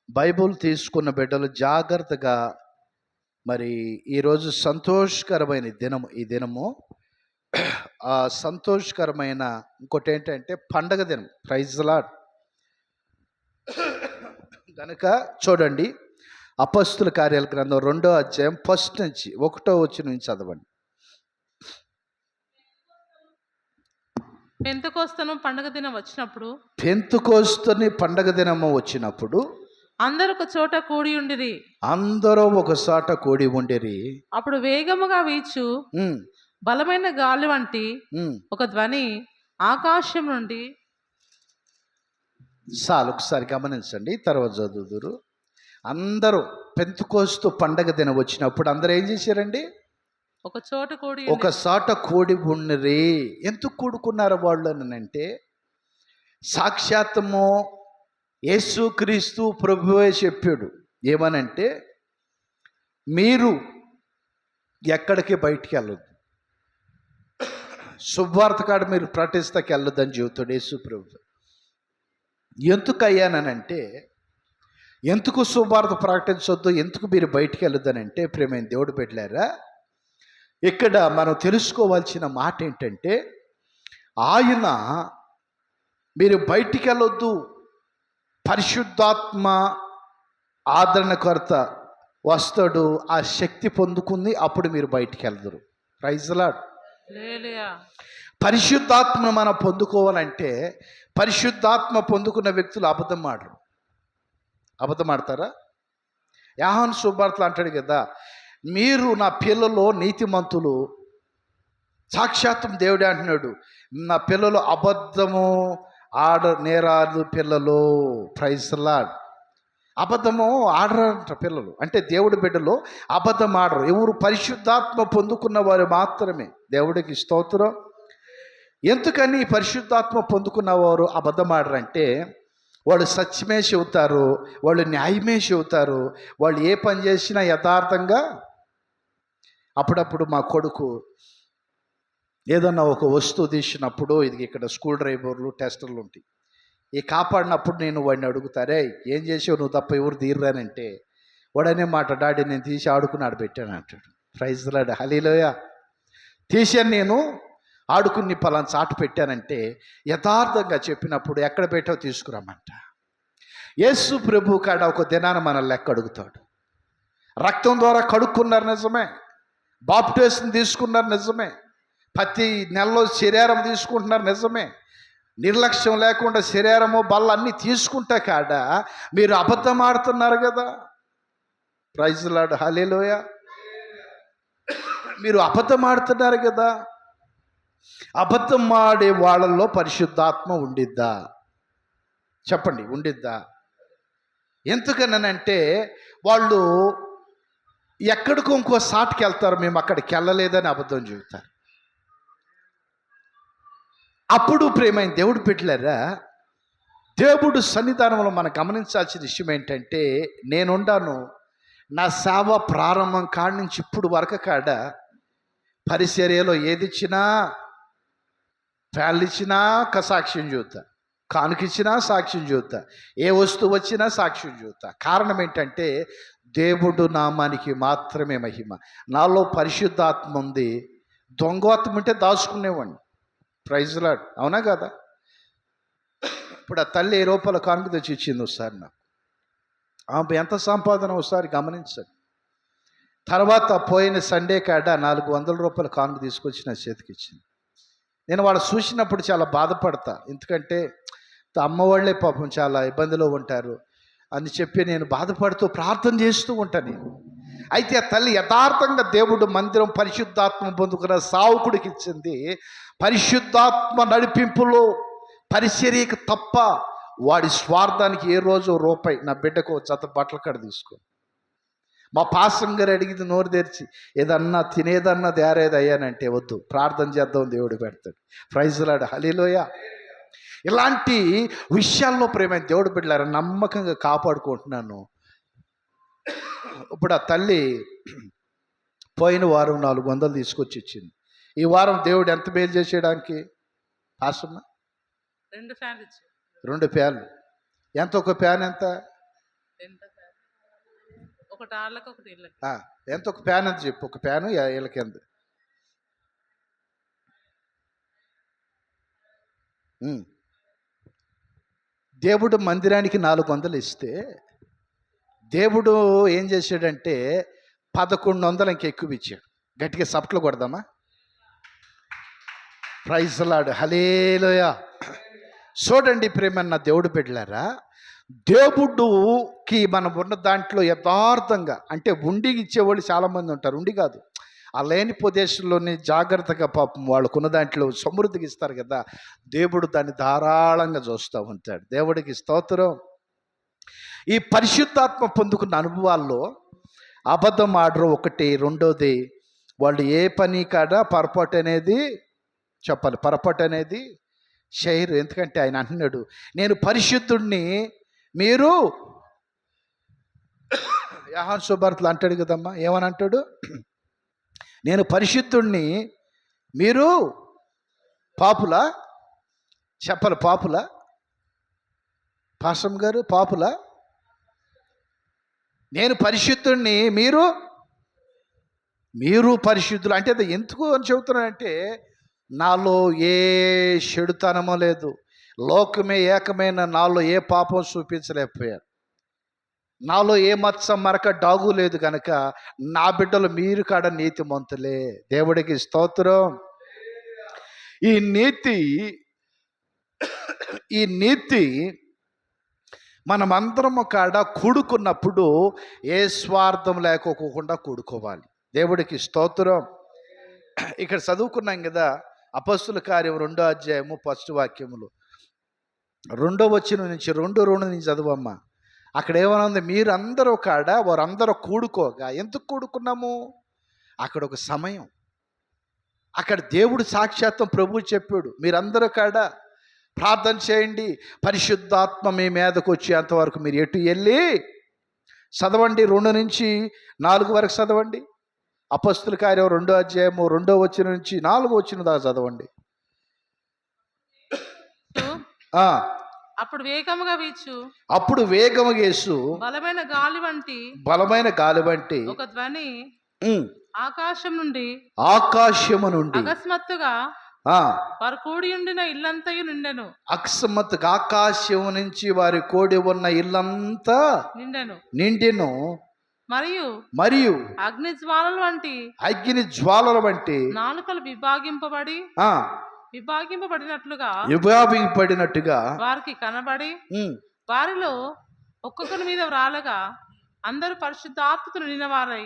బైబుల్ తీసుకున్న బిడ్డలు జాగ్రత్తగా, మరి ఈరోజు సంతోషకరమైన దినము. ఈ దినము ఆ సంతోషకరమైన ఇంకోటి ఏంటంటే పండగ దినం. Praise lord. కనుక చూడండి, అపొస్తలుల కార్యాల గ్రంథం 2వ అధ్యాయం 1 నుంచి 1వ వచనం నుంచి చదవండి. పెంతెకొస్తను పండగ దినం వచ్చినప్పుడు పెంతెకొస్తు పండగ దినము వచ్చినప్పుడు అందరూ ఒక చోట కూడి ఉండిరి. అందరూ ఒకసాట కూడి ఉండిరి. అప్పుడు వేగముగా వీచు ఉమ్, బలమైన గాలి వంటి ఉమ్. ఒక ధ్వని ఆకాశం నుండి. చాలు, ఒకసారి గమనించండి, తర్వాత చదువుదురు. అందరూ పెంతెకొస్తు పండగ దినం వచ్చినప్పుడు అందరూ ఏం చేశారండి? ఒక చోట కూడి ఒకసాట కూడి ఉన్నరి. ఎందుకు కూడుకున్నారు వాళ్ళు అని అంటే, సాక్షాత్తము యేసుక్రీస్తు ప్రభువే చెప్పాడు. ఏమనంటే, మీరు ఎక్కడికి బయటికి వెళ్ళొద్దు, శుభవార్త కాడ మీరు ప్రకటిస్తాకి వెళ్ళొద్దని చెబుతాడు యేసు ప్రభు. ఎందుకు అయ్యానంటే, ఎందుకు శుభవార్త ప్రకటించొద్దు, ఎందుకు మీరు బయటికి వెళ్ళొద్దనంటే, ప్రేమైన దేవుడు పెట్టారా, ఇక్కడ మనం తెలుసుకోవాల్సిన మాట ఏంటంటే, ఆయన మీరు బయటికి వెళ్ళొద్దు, పరిశుద్ధాత్మ ఆదరణకర్త వస్తాడు, ఆ శక్తి పొందుకుంది, అప్పుడు మీరు బయటికి వెళ్దరు. Praise lord. హల్లెలూయా. పరిశుద్ధాత్మను మనం పొందుకోవాలంటే, పరిశుద్ధాత్మ పొందుకున్న వ్యక్తులు అబద్ధం ఆడరు. అబద్ధం ఆడతారా? యోహాను సువార్తలో అంటాడు కదా, మీరు నా పిల్లలు నీతిమంతులు. సాక్షాత్తం దేవుడే అంటున్నాడు, నా పిల్లలు అబద్ధము నేరాలు పిల్లలు. Praise lord. అబద్ధము ఆడరంట పిల్లలు. అంటే దేవుడి బిడ్డలు అబద్ధం ఆడరు. ఎవరు? పరిశుద్ధాత్మ పొందుకున్న వారు మాత్రమే. దేవుడికి స్తోత్రం. ఎందుకని పరిశుద్ధాత్మ పొందుకున్నవారు అబద్ధం ఆడరంటే, వాళ్ళు సత్యమే చెబుతారు, వాళ్ళు న్యాయమే చెబుతారు, వాళ్ళు ఏ పని చేసినా యథార్థంగా. అప్పుడప్పుడు మా కొడుకు ఏదన్నా ఒక వస్తువు తీసినప్పుడు, ఇది ఇక్కడ స్క్రూ డ్రైవర్లు, టెస్టర్లు ఉంటాయి, ఈ కాపాడినప్పుడు నేను వాడిని అడుగుతారే, ఏం చేసావు నువ్వు తప్ప ఎవరు తీర్రానంటే, వాడనే మాట, డాడీ నేను తీసి ఆడుకుని ఆడబెట్టాను అంటాడు. ప్రైజ్ లార్డ్, హల్లెలూయా. తీసాను నేను ఆడుకుని పలానా చాటు పెట్టానంటే, యథార్థంగా చెప్పినప్పుడు ఎక్కడ పెట్టావు తీసుకురామంట. యేసు ప్రభు కాడ ఒక దినాన మన లెక్క అడుగుతాడు. రక్తం ద్వారా కడుక్కున్నారు నిజమే, బాప్టిజం తీసుకున్నారు నిజమే, ప్రతి నెలలో శరీరం తీసుకుంటున్నారు నిజమే, నిర్లక్ష్యం లేకుండా శరీరము బల్ల అన్నీ తీసుకుంటా కాడ మీరు అబద్ధం ఆడుతున్నారు కదా. ప్రైజ్ లార్డ్, హల్లెలూయా. మీరు అబద్ధం ఆడుతున్నారు కదా. అబద్ధం ఆడే వాళ్ళల్లో పరిశుద్ధాత్మ ఉండిద్దా? చెప్పండి, ఉండిద్దా? ఎందుకనంటే వాళ్ళు ఎక్కడికో ఇంకో సాటికి వెళ్తారు, మేము అక్కడికి వెళ్ళలేదని అబద్ధం చెబుతారు. అప్పుడు ప్రేమైన దేవుడు పెట్టలేరా, దేవుడు సన్నిధానంలో మనం గమనించాల్సిన విషయం ఏంటంటే, నేనుండాను నా సేవ ప్రారంభం కాడి నుంచి ఇప్పుడు వరకు కాడ పరిచర్యలో ఏది ఇచ్చినా, ఫ్యాన్లు ఇచ్చినా సాక్ష్యం చూద్దా, కానుకిచ్చినా సాక్ష్యం చూద్దా, ఏ వస్తువు వచ్చినా సాక్ష్యం చూద్దా. కారణం ఏంటంటే, దేవుడు నామానికి మాత్రమే మహిమ. నాలో పరిశుద్ధాత్మ ఉంది, దొంగత్వం ఉంటే దాచుకునేవాడిని. ప్రైజ్ లార్డ్, అవునా కదా? ఇప్పుడు ఆ తల్లి ఏ రూపాయల కానుక తెచ్చి ఇచ్చింది ఒకసారి నాకు. ఆమె ఎంత సంపాదన ఒకసారి గమనించండి. తర్వాత పోయిన సండే కాడ 400 రూపాయల కానుక తీసుకొచ్చి నా చేతికి ఇచ్చింది. నేను వాళ్ళు చూసినప్పుడు చాలా బాధపడతా, ఎందుకంటే అమ్మ వాళ్ళే పాపం చాలా ఇబ్బందిలో ఉంటారు అని చెప్పి నేను బాధపడుతూ ప్రార్థన చేస్తూ ఉంటాను. అయితే ఆ తల్లి యథార్థంగా దేవుడు మందిరం పరిశుద్ధాత్మ పొందుకున్న సావుకుడికి ఇచ్చింది. పరిశుద్ధాత్మ నడిపింపులో పరిచర్యకు తప్ప వాడి స్వార్థానికి ఏ రోజు రూపాయి నా బిడ్డకు జత బట్టల కాడ తీసుకో. మా పాస్టర్ గారు అడిగింది నోరు తెరిచి, ఏదన్నా తినేదన్నా తయారేది అయ్యానంటే వద్దు, ప్రార్థన చేద్దాం, దేవుడు పెడతాడు. ప్రైజ్ లార్డ్, హల్లెలూయా. ఇలాంటి విషయాల్లో ప్రేమ దేవుడు బిడ్డలారా నమ్మకంగా కాపాడుకుంటున్నాను. ఇప్పుడు ఆ తల్లి పోయిన వారం 400 తీసుకొచ్చి ఇచ్చింది. ఈ వారం దేవుడు ఎంత మేలు చేసేయడానికి ఆశమ్మ 2 ఫ్యాన్లు ఇచ్చారు. 2 ఫ్యాన్లు ఎంత? ఒక ఫ్యాన్ ఎంత? 2 ఫ్యాన్లు, ఒకటి ఆళ్ళకి ఒకటి ఇళ్ళకి. ఎంత ఒక ఫ్యాన్ ఎంత చెప్పు? ఒక ఫ్యాను వీళ్ళకి ఎంత? దేవుడు మందిరానికి 400 ఇస్తే దేవుడు ఏం చేశాడంటే 1100 ఇంకెక్కువ ఇచ్చాడు. గట్టిగా సప్ట్లు కొడదామా? ప్రైజ్ లార్డ్, హల్లెలూయా. చూడండి ప్రేమన్న దేవుడు బిడ్డలారా, దేవుడుకి మనం ఉన్న దాంట్లో యథార్థంగా, అంటే ఉండి ఇచ్చేవాళ్ళు చాలామంది ఉంటారు, ఉండి కాదు, ఆ లేని ప్రదేశంలోని జాగ్రత్తగా పాపం వాళ్ళకున్న దాంట్లో సమృద్ధికి ఇస్తారు కదా, దేవుడు దాన్ని ధారాళంగా చూస్తూ ఉంటాడు. దేవుడికి స్తోత్రం. ఈ పరిశుద్ధాత్మ పొందుకున్న అనుభవాల్లో అబద్ధం ఆడరు ఒకటి, రెండోది వాళ్ళు ఏ పని కాడ పొరపాటు అనేది చెప్పాలి, పొరపాటు అనేది చేయరు. ఎందుకంటే ఆయన అంటున్నాడు, నేను పరిశుద్ధుడిని, మీరు యోహాను సువార్తలో అంటాడు కదమ్మా, ఏమని అంటాడు? నేను పరిశుద్ధుడిని, మీరు పాపులా? చెప్పాలి, పాపులా? పాస్టర్ గారు పాపులా? నేను పరిశుద్ధుడిని, మీరు పరిశుద్ధులు అంటే అది ఎందుకు అని చెబుతున్నానంటే, నాలో ఏ చెడుతనమో లేదు, లోకమే ఏకమైన నాలో ఏ పాపం చూపించలేకపోయారు, నాలో ఏ మత్స మరక డాగు లేదు కనుక నా బిడ్డలు మీరు కాడ నీతిమంతులే. దేవుడికి స్తోత్రం. ఈ నీతి మనమందరము కాడ కూడుకున్నప్పుడు ఏ స్వార్థం లేకోకుండా కూడుకోవాలి. దేవుడికి స్తోత్రం. ఇక్కడ చదువుకున్నాం కదా, అపొస్తలుల కార్యం 2వ అధ్యాయము 1వ వాక్యములు 2వ వచనం నుంచి 2:2 నుంచి చదువమ్మా. అక్కడ ఏమనుంది? మీరందరూ కాడ వారందరూ కూడుకోగా. ఎందుకు కూడుకున్నాము? అక్కడ ఒక సమయం, అక్కడ దేవుడు సాక్షాత్తం ప్రభువు చెప్పాడు, మీరందరూ కాడ ప్రార్థన చేయండి, పరిశుద్ధాత్మ మీ మీదకు వచ్చేంతవరకు మీరు ఎటు వెళ్ళి చదవండి. 2 నుంచి 4 వరకు చదవండి. అపొస్తలుల కార్యం 2వ అధ్యాయము 2వ వచనం నుంచి 4వ వచనం దాకా చదవండి. అప్పుడు వేగముగా వీచు, అప్పుడు వేగముగా యేసు బలమైన గాలి వంటి ఒక ధ్వని ఆకాశము నుండి అకస్మాత్తుగా వారు కూడి ఉండిన ఇల్లంతయు నిండెను. అకస్మాత్తుగా ఆకాశం నుంచి వారి కూడి ఉన్న ఇల్లంతా నిండెను. మరియు అగ్ని జ్వాలల వంటి నాలుకలు విభాగింపబడినట్లుగా వారికి కనబడి, వారిలో ఒక్కొక్కరి మీద వ్రాలగా అందరూ పరిశుద్ధాత్మతో నిండినవారై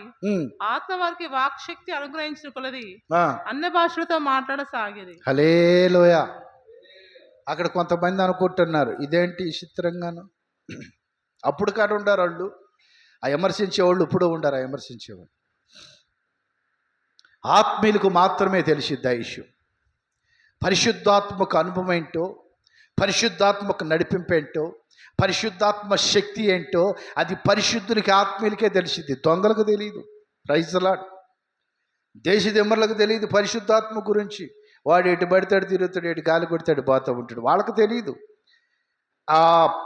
ఆత్మ వారికి వాక్శక్తి అనుగ్రహించిన కొలది అన్య భాషలతో మాట్లాడసాగేది. హల్లెలూయా. అక్కడ కొంతమంది అనుకుంటున్నారు, ఇదేంటి చిత్రంగాను, అప్పుడు కాడ ఉండారు వాళ్ళు, ఆ విమర్శించేవాళ్ళు ఇప్పుడు ఉండారు. ఆ విమర్శించేవాళ్ళు ఆత్మీయులకు మాత్రమే తెలిసిద్ది ఆ ఇష్యూ. పరిశుద్ధాత్మక అనుభవం ఏంటో, పరిశుద్ధాత్మక నడిపింపు ఏంటో, పరిశుద్ధాత్మ శక్తి ఏంటో అది పరిశుద్ధునికి ఆత్మీయులకే తెలిసిద్ది, దొంగలకు తెలియదు. Praise lord. దేశదిమ్మర్లకు తెలియదు పరిశుద్ధాత్మ గురించి. వాడు ఎటు పడతాడు తిరుగుతాడు, ఎటు గాలి కొడతాడు పోతూ ఉంటాడు, వాళ్ళకు తెలియదు. ఆ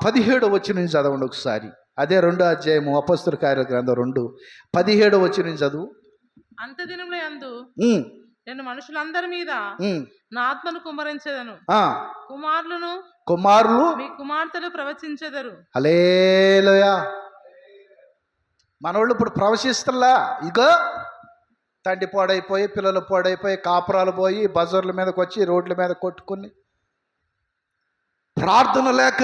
17వ వచనం నుంచి చదవండి ఒకసారి. అదే 2వ అధ్యాయము అపొస్తలుల కార్యాల గ్రంథం 2:17 వచనం చదువు. అంత దినముల యందు నేను మనుషులందరి మీద నా ఆత్మను కుమ్మరించెదను, కుమారులు మీ కుమార్తెలు ప్రవచించెదరు. హల్లెలూయా. మనోళ్ళు ఇప్పుడు ప్రవచిస్తలా, ఇగో తండ్రి పాడైపోయి, పిల్లలు పాడైపోయి, కాపురాలు పోయి, బజార్ల మీదకి వచ్చి రోడ్ల మీద కొట్టుకుని, ప్రార్థన లేక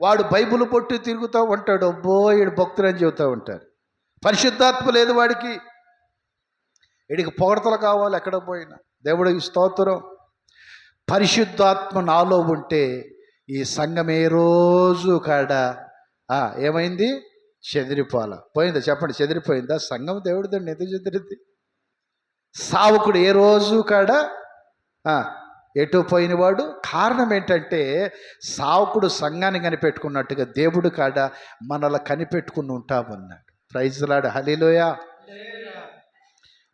వాడు బైబిల్ పొట్టు తిరుగుతూ ఉంటాడు. అబ్బో వీడు భక్తులని చెబుతూ ఉంటారు. పరిశుద్ధాత్మ లేదు వాడికి. వీడికి పొగడతలు కావాలి ఎక్కడ పోయినా. దేవుడికి స్తోత్రం. పరిశుద్ధాత్మ నాలో ఉంటే ఈ సంఘం ఏ రోజు కాడ ఏమైంది? చెదిరిపోవాల. పోయిందా చెప్పండి? చెదిరిపోయిందా? సంఘం దేవుడిదండి, ఎందుకు చెదిరింది? సావకుడు ఏ రోజు కాడ ఎటు పోయినవాడు. కారణం ఏంటంటే సావకుడు సంఘాన్ని కనిపెట్టుకున్నట్టుగా దేవుడు కాడ మనల్ని కనిపెట్టుకుని ఉంటామన్నాడు. ప్రైజ్ లార్డ్, హల్లెలూయా.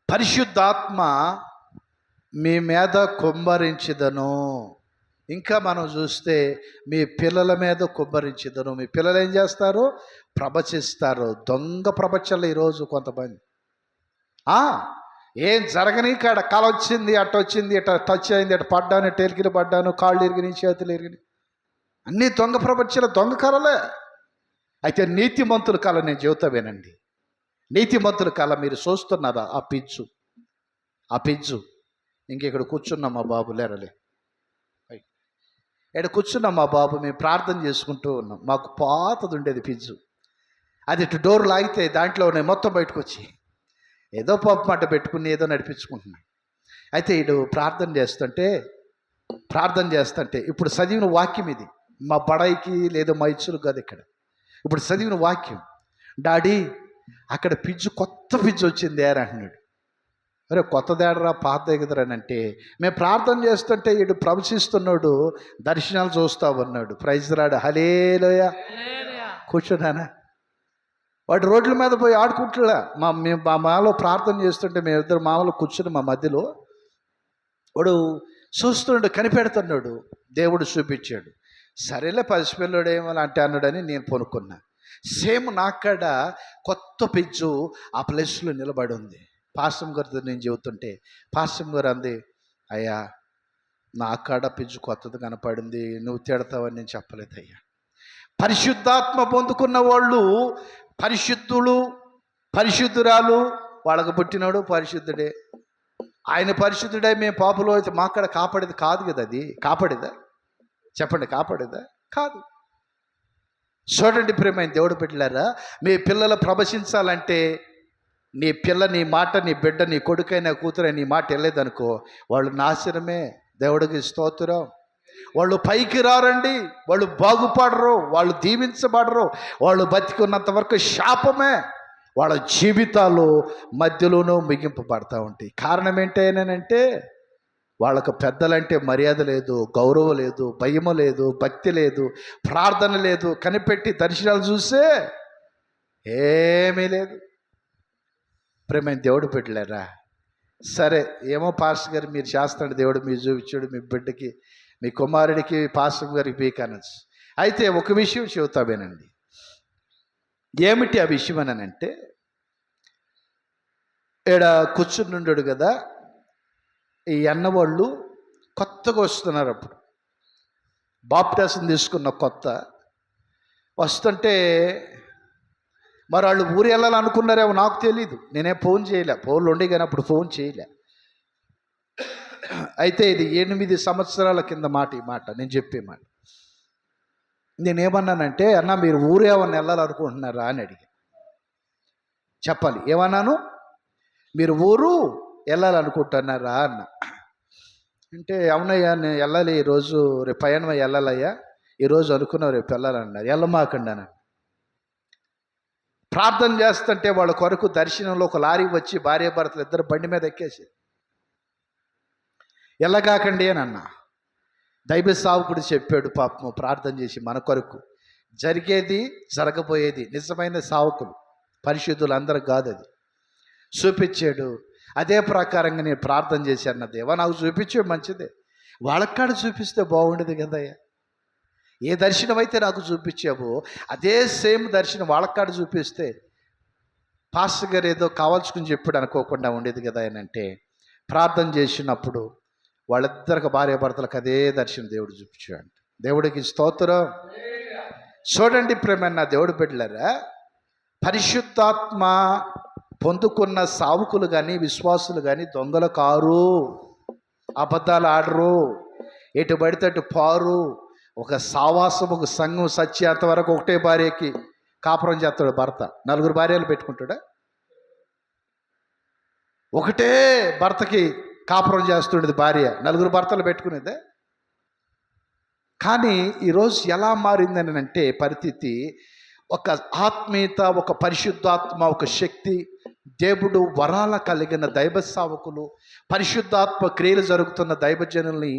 పరిశుద్ధాత్మ మీ మీద కుమ్మరించిదను. ఇంకా మనం చూస్తే మీ పిల్లల మీద కుమ్మరించిదను. మీ పిల్లలు ఏం చేస్తారు? ప్రవచిస్తారు. దొంగ ప్రవచనలు ఈరోజు కొంతమంది. ఏం జరగని కాడ కళ వచ్చింది, అట్ట వచ్చింది, ఇట్ట టచ్ అయింది, అట్ట పడ్డాను, టెలికిలు పడ్డాను, కాళ్ళు ఇరిగినాయి, చేతులు ఇరిగినాయి, అన్నీ దొంగ ప్రవచనాలు, దొంగ కళలే. అయితే నీతిమంతుల కళ నేను చెబుతా వినండి. నీతిమంతుల కళ మీరు చూస్తున్నారా? ఆ పిజ్జు ఇంకెక్కడ కూర్చున్నాం మా బాబు, లేరలే ఇక్కడ కూర్చున్నాం మా బాబు, మేము ప్రార్థన చేసుకుంటూ ఉన్నాం. మాకు పాతది ఉండేది పిజ్జు. అది ఇటు డోర్ లాగితే దాంట్లో ఉన్నాయి మొత్తం బయటకు వచ్చి ఏదో పాప మాట పెట్టుకుని ఏదో నడిపించుకుంటున్నాం. అయితే ఇటు ప్రార్థన చేస్తుంటే ఇప్పుడు చదివిన వాక్యం ఇది. మా బడాయికి లేదా మా ఇచ్చులు కాదు, ఇక్కడ ఇప్పుడు చదివిన వాక్యం. డాడీ అక్కడ కొత్త పిజ్జు వచ్చింది అని అంటున్నాడు. అరే కొత్తదేడరా, పాత ఎగుదరనంటే మేము ప్రార్థన చేస్తుంటే ఇటు ప్రవచిస్తున్నాడు, దర్శనాలు చూస్తావు అన్నాడు. ప్రైజ్ రాడు, హల్లెలూయా. కూర్చున్నానా? వాడు రోడ్ల మీద పోయి ఆడుకుంటున్నా. మేము మా మాలో ప్రార్థన చేస్తుంటే మేమిద్దరు మామూలు కూర్చుని మా మధ్యలో వాడు చూస్తున్నాడు, కనిపెడుతున్నాడు. దేవుడు చూపించాడు. సరేలే పసిపిల్లడు ఏమో అంటే అన్నాడని నేను పొనుక్కున్నా. సేమ్ నాకాడ కొత్త పిజ్జు ఆ ప్లేస్లో నిలబడి ఉంది. పాస్టమ్ గారితో నేను చెబుతుంటే పాస్టమ్ గారు అంది, అయ్యా నా కాడ పిజ్జు కొత్తది కనపడింది, నువ్వు తిడతావని నేను చెప్పలేదయ్యా. పరిశుద్ధాత్మ పొందుకున్న వాళ్ళు పరిశుద్ధురాలు, వాళ్ళకు పుట్టినోడు పరిశుద్ధుడే. ఆయన పరిశుద్ధుడే, మేము పాపులో అయితే మా కాడ కాపాడేది కాదు కదా. అది కాపాడేదా చెప్పండి? కాపాడేదా? కాదు. చూడండి ప్రేమైన దేవుడు బిడ్డలారా, మీ పిల్లలు ప్రవశించాలంటే నీ పిల్ల, నీ మాట, నీ బిడ్డ, నీ కొడుకైనా కూతురైన నీ మాట వెళ్ళలేదనుకో, వాళ్ళు నాశనమే. దేవుడికి స్తోత్రం. వాళ్ళు పైకి రారండి, వాళ్ళు బాగుపడరు, వాళ్ళు దీవించబడరు, వాళ్ళు బతికున్నంత వరకు శాపమే. వాళ్ళ జీవితాలు మధ్యలోనూ మిగింపబడతా ఉంటాయి. కారణం ఏంటంటే వాళ్ళకు పెద్దలంటే మర్యాద లేదు, గౌరవం లేదు, భయము లేదు, భక్తి లేదు, ప్రార్థన లేదు, కనిపెట్టి దర్శనాలు చూసే ఏమీ లేదు. ప్రేమైన దేవుడు పెట్టలేరా? సరే ఏమో పాస్టర్ గారు మీరు చేస్తాడు, దేవుడు మీరు చూపించాడు మీ బిడ్డకి, మీ కుమారుడికి, పాస్టర్ గారికి బీకానస్. అయితే ఒక విషయం చెబుతామేనండి. ఏమిటి ఆ విషయం అని అంటే, ఈడ కూర్చుండుండడు కదా, ఈ అన్నవాళ్ళు కొత్తగా వస్తున్నారు. అప్పుడు బాప్టిజం తీసుకున్న కొత్త వస్తుంటే మరి వాళ్ళు ఊరు వెళ్ళాలనుకున్నారేమో నాకు తెలీదు. నేనే ఫోన్ చేయలే, ఫోన్లు ఉండి కానీ అప్పుడు ఫోన్ చేయలే. అయితే ఇది 8 సంవత్సరాల కింద మాట, ఈ మాట నేను చెప్పే మాట. నేనేమన్నానంటే, అన్న మీరు ఊరు ఏమన్నా వెళ్ళాలనుకుంటున్నారా అని అడిగి చెప్పాలి. ఏమన్నాను? మీరు ఊరు వెళ్ళాలనుకుంటున్నారా అన్న అంటే, అవునయ్యా నేను వెళ్ళాలి, ఈరోజు రేపు పయనం వెళ్ళాలయ్యా, ఈరోజు అనుకున్నావు రేపు వెళ్ళాలన్నారు. వెళ్ళమాకండి అని ప్రార్థన చేస్తుంటే వాళ్ళ కొరకు దర్శనంలో ఒక లారీ వచ్చి భార్యాభర్తలు ఇద్దరు బండి మీద ఎక్కేసి వెళ్ళగాకండి అని అన్న. దైవ సావుకుడు చెప్పాడు పాపము, ప్రార్థన చేసి మన కొరకు జరిగేది జరగబోయేది. నిజమైన సావుకులు పరిశుద్ధులు అందరూ కాదు, అది చూపించాడు. అదే ప్రకారంగా నేను ప్రార్థన చేశాను. నా దేవా నాకు చూపించాడు, మంచిదే, వాళ్ళకాడ చూపిస్తే బాగుండేది కదయ్యా. ఏ దర్శనం అయితే నాకు చూపించావో అదే సేమ్ దర్శనం వాళ్ళకాడ చూపిస్తే పాస్టర్ గారు ఏదో కావాల్సుకుని చెప్పాడు అనుకోకుండా ఉండేది కదా అని అంటే, ప్రార్థన చేసినప్పుడు వాళ్ళిద్దరికి భార్యాభర్తలకు అదే దర్శనం దేవుడు చూపించాడు. దేవుడికి స్తోత్రం. చూడండి ప్రేమ నా దేవుడు బిడ్డలారా, పరిశుద్ధాత్మ పొందుకున్న సావుకులు కానీ విశ్వాసులు కానీ దొంగలు కారు, అబద్ధాలు ఆడరు, ఎటు పడితే అటు పారు. ఒక సావాసం, ఒక సంఘం సత్యేంత వరకు ఒకటే భార్యకి కాపురం చేస్తాడు భర్త. 4 భార్యలు పెట్టుకుంటాడా? ఒకటే భర్తకి కాపురం చేస్తుండేది భార్య, 4 భర్తలు పెట్టుకునేదే. కానీ ఈరోజు ఎలా మారిందని అంటే పరిస్థితి, ఒక ఆత్మీయత, ఒక పరిశుద్ధాత్మ, ఒక శక్తి, దేవుడు వరాల కలిగిన దైవ సేవకులు, పరిశుద్ధాత్మ క్రియలు జరుగుతున్న దైవజనుల్ని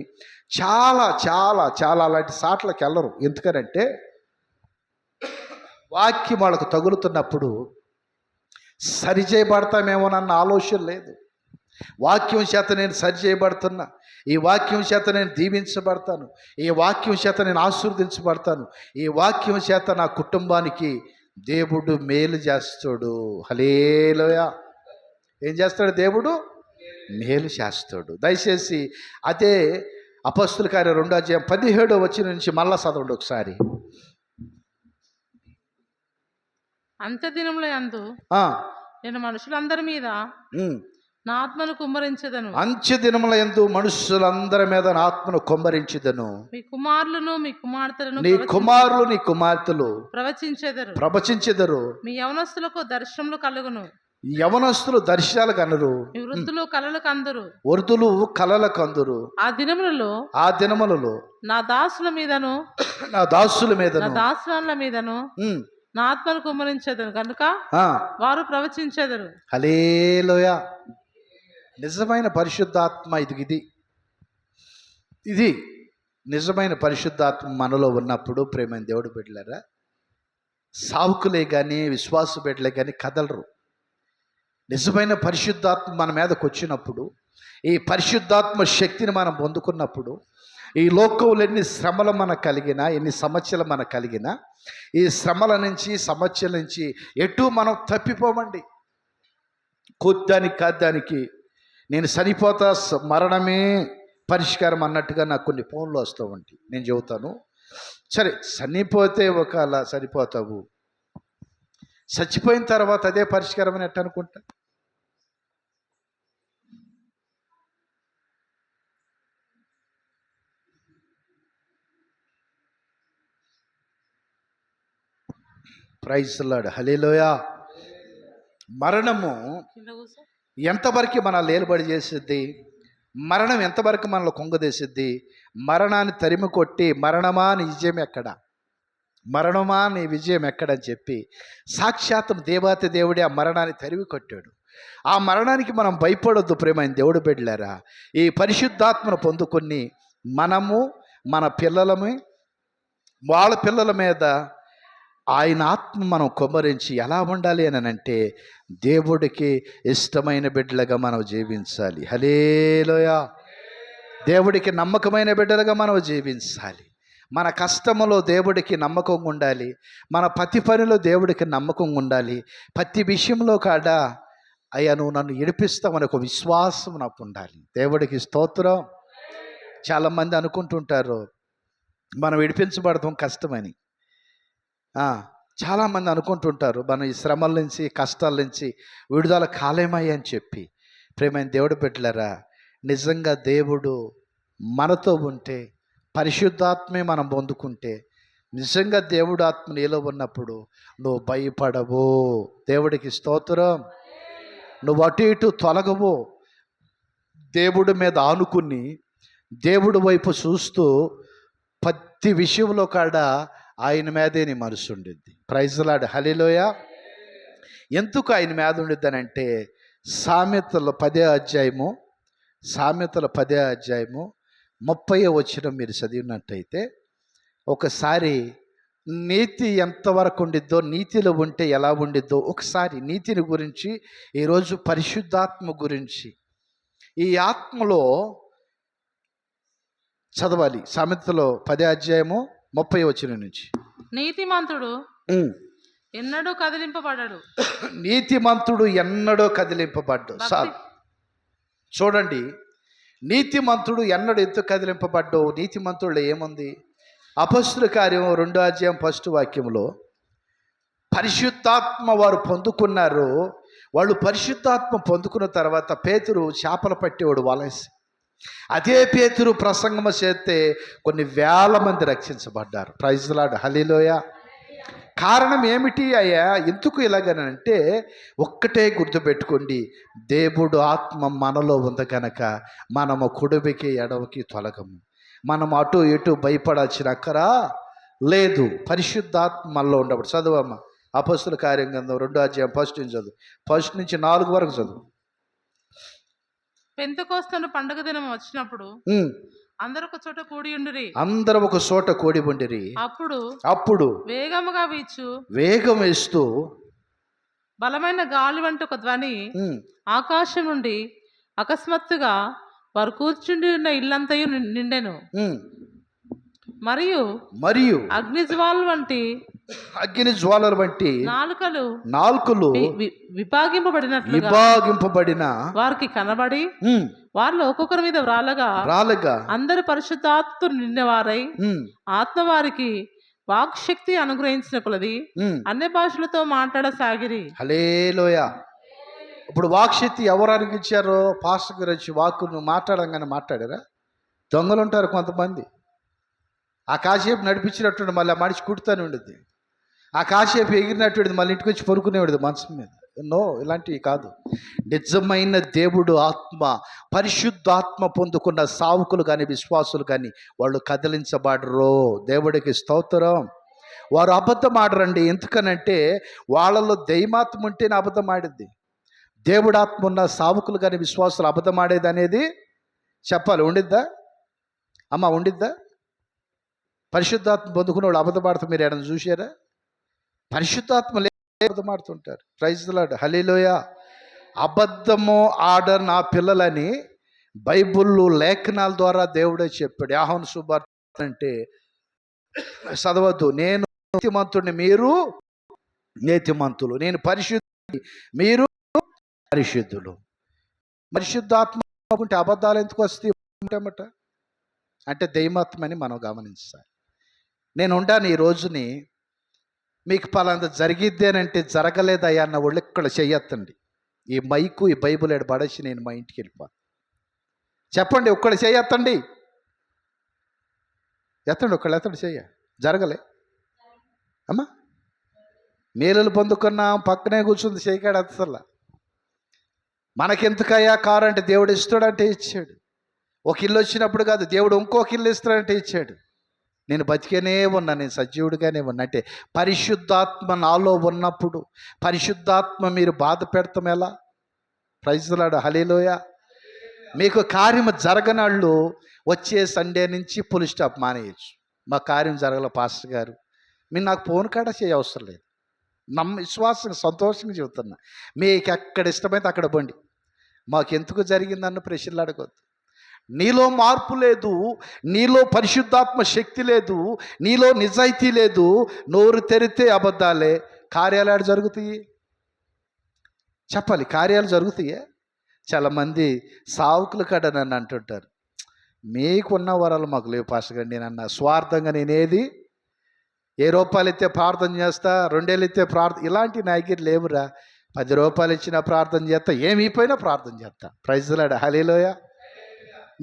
చాలా చాలా చాలా అలాంటి సాట్లకు వెళ్ళరు. ఎందుకనంటే వాక్యం వాళ్ళకు తగులుతున్నప్పుడు సరిచేయబడతామేమోనన్న ఆలోచన లేదు. వాక్యం చేత నేను సరిచేయబడుతున్నా, ఈ వాక్యం చేత నేను దీవించబడతాను, ఈ వాక్యం చేత నేను ఆశీర్వదించబడతాను, ఈ వాక్యం చేత నా కుటుంబానికి దేవుడు మేలు చేస్తాడు. హల్లెలూయా. ఏం చేస్తాడు దేవుడు? మేలు చేస్తాడు. దయచేసి అదే అపొస్తలుల కార్యం 2వ అధ్యాయం 17వ వచనం నుంచి మళ్ళా చదవండి ఒకసారి. అంత్య దినముల యందు నేను మనుషులందరి మీద నా ఆత్మను కుమ్మరించదను. అంత్య దినముల యందు మనుషులందరి మీద నా ఆత్మను కుమ్మరించదను. మీ కుమారులను మీ కుమార్తెలను నీ కుమారులు నీ కుమార్తెలు ప్రవచించెదరు. మీ యవనస్తులకు దర్శనములు కలుగును. యవనస్తులు దర్శనాలు కనరు, మీ వృద్ధులు కలలు కందురు. వృద్ధులు కలల కందురు. ఆ దినములలో నా దాసుల మీదను నా దాసుల మీదను నా దాసుల మీదను నా ఆత్మను కుమ్మరించెదను కనుక వారు ప్రవచించెదరు. హల్లెలూయా. నిజమైన పరిశుద్ధాత్మ ఇది నిజమైన పరిశుద్ధాత్మ మనలో ఉన్నప్పుడు ప్రేమైన దేవుడు బిడ్డలారా, సావుకులే కానీ విశ్వాస బిడ్డలే కానీ కదలరు. నిజమైన పరిశుద్ధాత్మ మన మీదకి వచ్చినప్పుడు, ఈ పరిశుద్ధాత్మ శక్తిని మనం పొందుకున్నప్పుడు, ఈ లోకంలో ఎన్ని శ్రమలు మనకు కలిగినా, ఎన్ని సమస్యలు మనకు కలిగినా, ఈ శ్రమల నుంచి సమస్యల నుంచి ఎటు మనం తప్పిపోమండి. కాదానికి నేను చనిపోతా, మరణమే పరిష్కారం అన్నట్టుగా నాకు కొన్ని ఫోన్లు వస్తూ ఉంటాయి. నేను చెబుతాను, సరే చనిపోతే ఒకవేళ సరిపోతావు, చచ్చిపోయిన తర్వాత అదే పరిష్కారం అని ఎట్ట అనుకుంటా? Praise lord. హల్లెలూయా. మరణము ఎంతవరకు మన లేలుబడి చేసిద్ది? మరణం ఎంతవరకు మనలో కొంగదేసిద్ది? మరణాన్ని తరిమి కొట్టి, మరణమా నీ విజయం ఎక్కడ, మరణమా నీ విజయం ఎక్కడని చెప్పి సాక్షాత్తం దేవాతి దేవుడే ఆ మరణాన్ని తరిమి కొట్టాడు. ఆ మరణానికి మనం భయపడొద్దు ప్రేమైన దేవుడు బిడ్డలారా. ఈ పరిశుద్ధాత్మను పొందుకొని మనము మన పిల్లలమే వాళ్ళ పిల్లల మీద ఆయన ఆత్మ మనం కుమ్మరించి ఎలా ఉండాలి అని అంటే దేవుడికి ఇష్టమైన బిడ్డలుగా మనం జీవించాలి. హల్లెలూయా. దేవుడికి నమ్మకమైన బిడ్డలుగా మనం జీవించాలి. మన కష్టములో దేవుడికి నమ్మకంగా ఉండాలి. మన ప్రతి పనిలో దేవుడికి నమ్మకంగా ఉండాలి. ప్రతి విషయంలో కాడా అయ్యా నువ్వు నన్ను ఏడిపిస్తావని ఒక విశ్వాసం నాకు ఉండాలి. దేవుడికి స్తోత్రం. చాలామంది అనుకుంటుంటారు మనం ఏడిపించబడతాం కష్టమని. చాలామంది అనుకుంటుంటారు మనం ఈ శ్రమల నుంచి కష్టాల నుంచి విడుదల కాలేమయ్య అని చెప్పి. ప్రేమైన దేవుడు బిడ్డలారా, నిజంగా దేవుడు మనతో ఉంటే, పరిశుద్ధాత్మే మనం పొందుకుంటే, నిజంగా దేవుడు ఆత్మ నీలో ఉన్నప్పుడు నువ్వు భయపడవు. దేవుడికి స్తోత్రం. నువ్వు అటు ఇటు తొలగవు. దేవుడి మీద ఆనుకుని దేవుడి వైపు చూస్తూ ప్రతి విషయంలో కాడ ఆయన మీదే నీ మనసు ఉండిద్ది. Praise lord. హల్లెలూయా. ఎందుకు ఆయన మీద ఉండిద్ది అని అంటే సామెతల 10వ అధ్యాయము 30వ వచనం మీరు చదివినట్టయితే, ఒకసారి నీతి ఎంతవరకు ఉండిద్దో, నీతిలో ఉంటే ఎలా ఉండిద్దో ఒకసారి నీతిని గురించి, ఈరోజు పరిశుద్ధాత్మ గురించి ఈ ఆత్మలో చదవాలి. సామెతలో 10వ అధ్యాయము 30వ వచనం నుంచి. నీతిమంతుడు ఎన్నడూ కదిలింపబడ్డాడు. నీతిమంతుడు ఎన్నడో కదిలింపబడ్డు. సార్ చూడండి, నీతిమంతుడు ఎన్నడూ ఎందుకు కదిలింపబడ్డావు? నీతిమంతుడు ఏముంది? అపొస్తలుల కార్యం 2వ అధ్యాయం 1వ వాక్యంలో పరిశుద్ధాత్మ వారు పొందుకున్నారు. వాళ్ళు పరిశుద్ధాత్మ పొందుకున్న తర్వాత పేతురు చేపలు పట్టేవాడు వలేసి. అదే పేతురు ప్రసంగం చేస్తే కొన్ని వేల మంది రక్షించబడ్డారు. ప్రైజ్ లార్డ్, హల్లెలూయా. కారణం ఏమిటి అయ్యా, ఎందుకు ఇలాగనంటే ఒక్కటే గుర్తుపెట్టుకోండి, దేవుడు ఆత్మ మనలో ఉంది కనుక మనము కుడికి ఎడవకి తొలగము. మనం అటు ఇటు భయపడాల్సిన అక్కరా లేదు. పరిశుద్ధాత్మ మనలో ఉండబడు. చదువమ్మ అపొస్తలుల కార్యం గ్రంథం 2వ అధ్యాయం 1 నుంచి చదువు, 1 నుంచి 4 వరకు చదువు. పెంతెకోస్తు పండుగ దినం వచ్చినప్పుడు అందరూ ఒక చోట కూడి ఉండిరి. అందరం ఒక చోట కూడి ఉండిరి. అప్పుడు వేగముగా వీచు వేగం వేస్తూ బలమైన గాలి వంటి ఒక ధ్వని ఆకాశం నుండి అకస్మాత్తుగా వారు కూర్చుండి ఉన్న ఇల్లంతయు నిండెను. మరియు అగ్ని జ్వాలల వంటి నాలుకలు విభాగింపబడిన వారికి కనబడి వారిలో ఒక్కొక్కరి మీద రాలగా అందరు పరిశుద్ధాత్మ నిండినవారై ఆత్మ వారికి వాక్శక్తి అనుగ్రహించిన కొలది అన్ని భాషలతో మాట్లాడసాగిరి. హల్లెలూయా. ఇప్పుడు వాక్శక్తి ఎవరు అనుగించారో పాస్టర్ గారు వచ్చి వాక్కును మాట్లాడంగానే మాట్లాడారా? దొంగలు ఉంటారు కొంతమంది. ఆ కాసేపు నడిపించినట్టు మళ్ళీ ఆ మనిషి కుడుతూనే ఉండేది. ఆ కాసేపు ఎగిరినట్టు మళ్ళీ ఇంటికి వచ్చి పడుకునేవాడు మంచం మీద. నో, ఇలాంటివి కాదు. నిజమైన దేవుడు ఆత్మ, పరిశుద్ధాత్మ పొందుకున్న సావుకులు కానీ విశ్వాసులు కానీ వాళ్ళు కదిలించబడరు. దేవుడికి స్తోత్రం. వారు అబద్ధం ఆడరండి. ఎందుకనంటే వాళ్ళలో దైవాత్మ ఉంటేనే అబద్ధం ఆడిద్ది. దేవుడు ఆత్మ ఉన్న సావుకులు కానీ విశ్వాసులు అబద్ధం ఆడేది అనేది చెప్పాలి. ఉండిద్దా అమ్మ? ఉండిద్దా? పరిశుద్ధాత్మ పొందుకున్న వాళ్ళు అబద్ధమాడుతూ మీరు ఏడన్నా చూసారా? పరిశుద్ధాత్మ అబద్ధమాడుతుంటారు. ప్రైజ్ ది లార్డ్, హల్లెలూయా. అబద్ధము ఆడర్ నా పిల్లలని బైబిల్లో లేఖనాల ద్వారా దేవుడే చెప్పాడు. యోహాను సువార్త అంటే చదవద్దు. నేను నీతిమంతుడిని, మీరు నీతిమంతులు, నేను పరిశుద్ధుని, మీరు పరిశుద్ధులు. పరిశుద్ధాత్మ ఉంటే అబద్ధాలు ఎందుకు వస్తాయి అంటే దైవాత్మని మనం గమనించాలి. నేను ఉండాను ఈ రోజుని మీకు పలాంత జరిగిద్దేనంటే జరగలేదయ్యా అన్న వాళ్ళు ఇక్కడ చెయ్యొత్తండి. ఈ మైకు ఈ బైబుల్ ఏడు పడేసి నేను మా ఇంటికి వెళ్ళిపోతాను. చెప్పండి, ఒక్కడ చెయ్యొత్తండి. ఎత్తండి, ఒక్కళ్ళు ఎత్తండి. చెయ్య జరగలే అమ్మా. మేలులు పొందుకున్నాం, పక్కనే కూర్చుంది, చేయకాడు అసలు. మనకెందుకయ్యా కారు అంటే దేవుడు ఇస్తాడంటే ఇచ్చాడు. ఒక ఇల్లు వచ్చినప్పుడు కాదు, దేవుడు ఇంకొక ఇల్లు ఇస్తాడంటే ఇచ్చాడు. నేను బతికేనే ఉన్నా, నేను సజీవుడిగానే ఉన్నా. అంటే పరిశుద్ధాత్మ నాలో ఉన్నప్పుడు, పరిశుద్ధాత్మ మీరు బాధ పెడతాం ఎలా? ప్రైజ్ ది లార్డ్, హల్లెలూయా. మీకు కార్యం జరగనాళ్ళు వచ్చే సండే నుంచి ఫుల్ స్టాప్ మానేయచ్చు. మా కార్యం జరగల పాస్టర్ గారు, మీరు నాకు ఫోన్ కాడ చేయ అవసరం లేదు. విశ్వాసంగా సంతోషంగా చెబుతున్నా. మీకు ఎక్కడ ఇష్టమైతే అక్కడ బండి. మాకెందుకు జరిగిందన్న ప్రశ్నలు అడగొద్దు. నీలో మార్పు లేదు, నీలో పరిశుద్ధాత్మ శక్తి లేదు, నీలో నిజాయితీ లేదు. నోరు తెరితే అబద్ధాలే. కార్యాలు జరుగుతాయి చెప్పాలి, కార్యాలు జరుగుతాయే. చాలామంది సావుకుల కాడ నన్ను అంటుంటారు, మీకున్న వరాలు మాకు లేవు పాస్టర్ గారు. నేనన్నా స్వార్థంగా నేనేది ₹10 ఇస్తే ప్రార్థన చేస్తా, 2 ఇస్తే ప్రార్థన, ఇలాంటి నా దగ్గర లేవురా. ₹10 ఇచ్చినా ప్రార్థన చేస్తా, ఏమైపోయినా ప్రార్థన చేస్తా. ప్రైజ్ ది లార్డ్, హల్లెలూయా.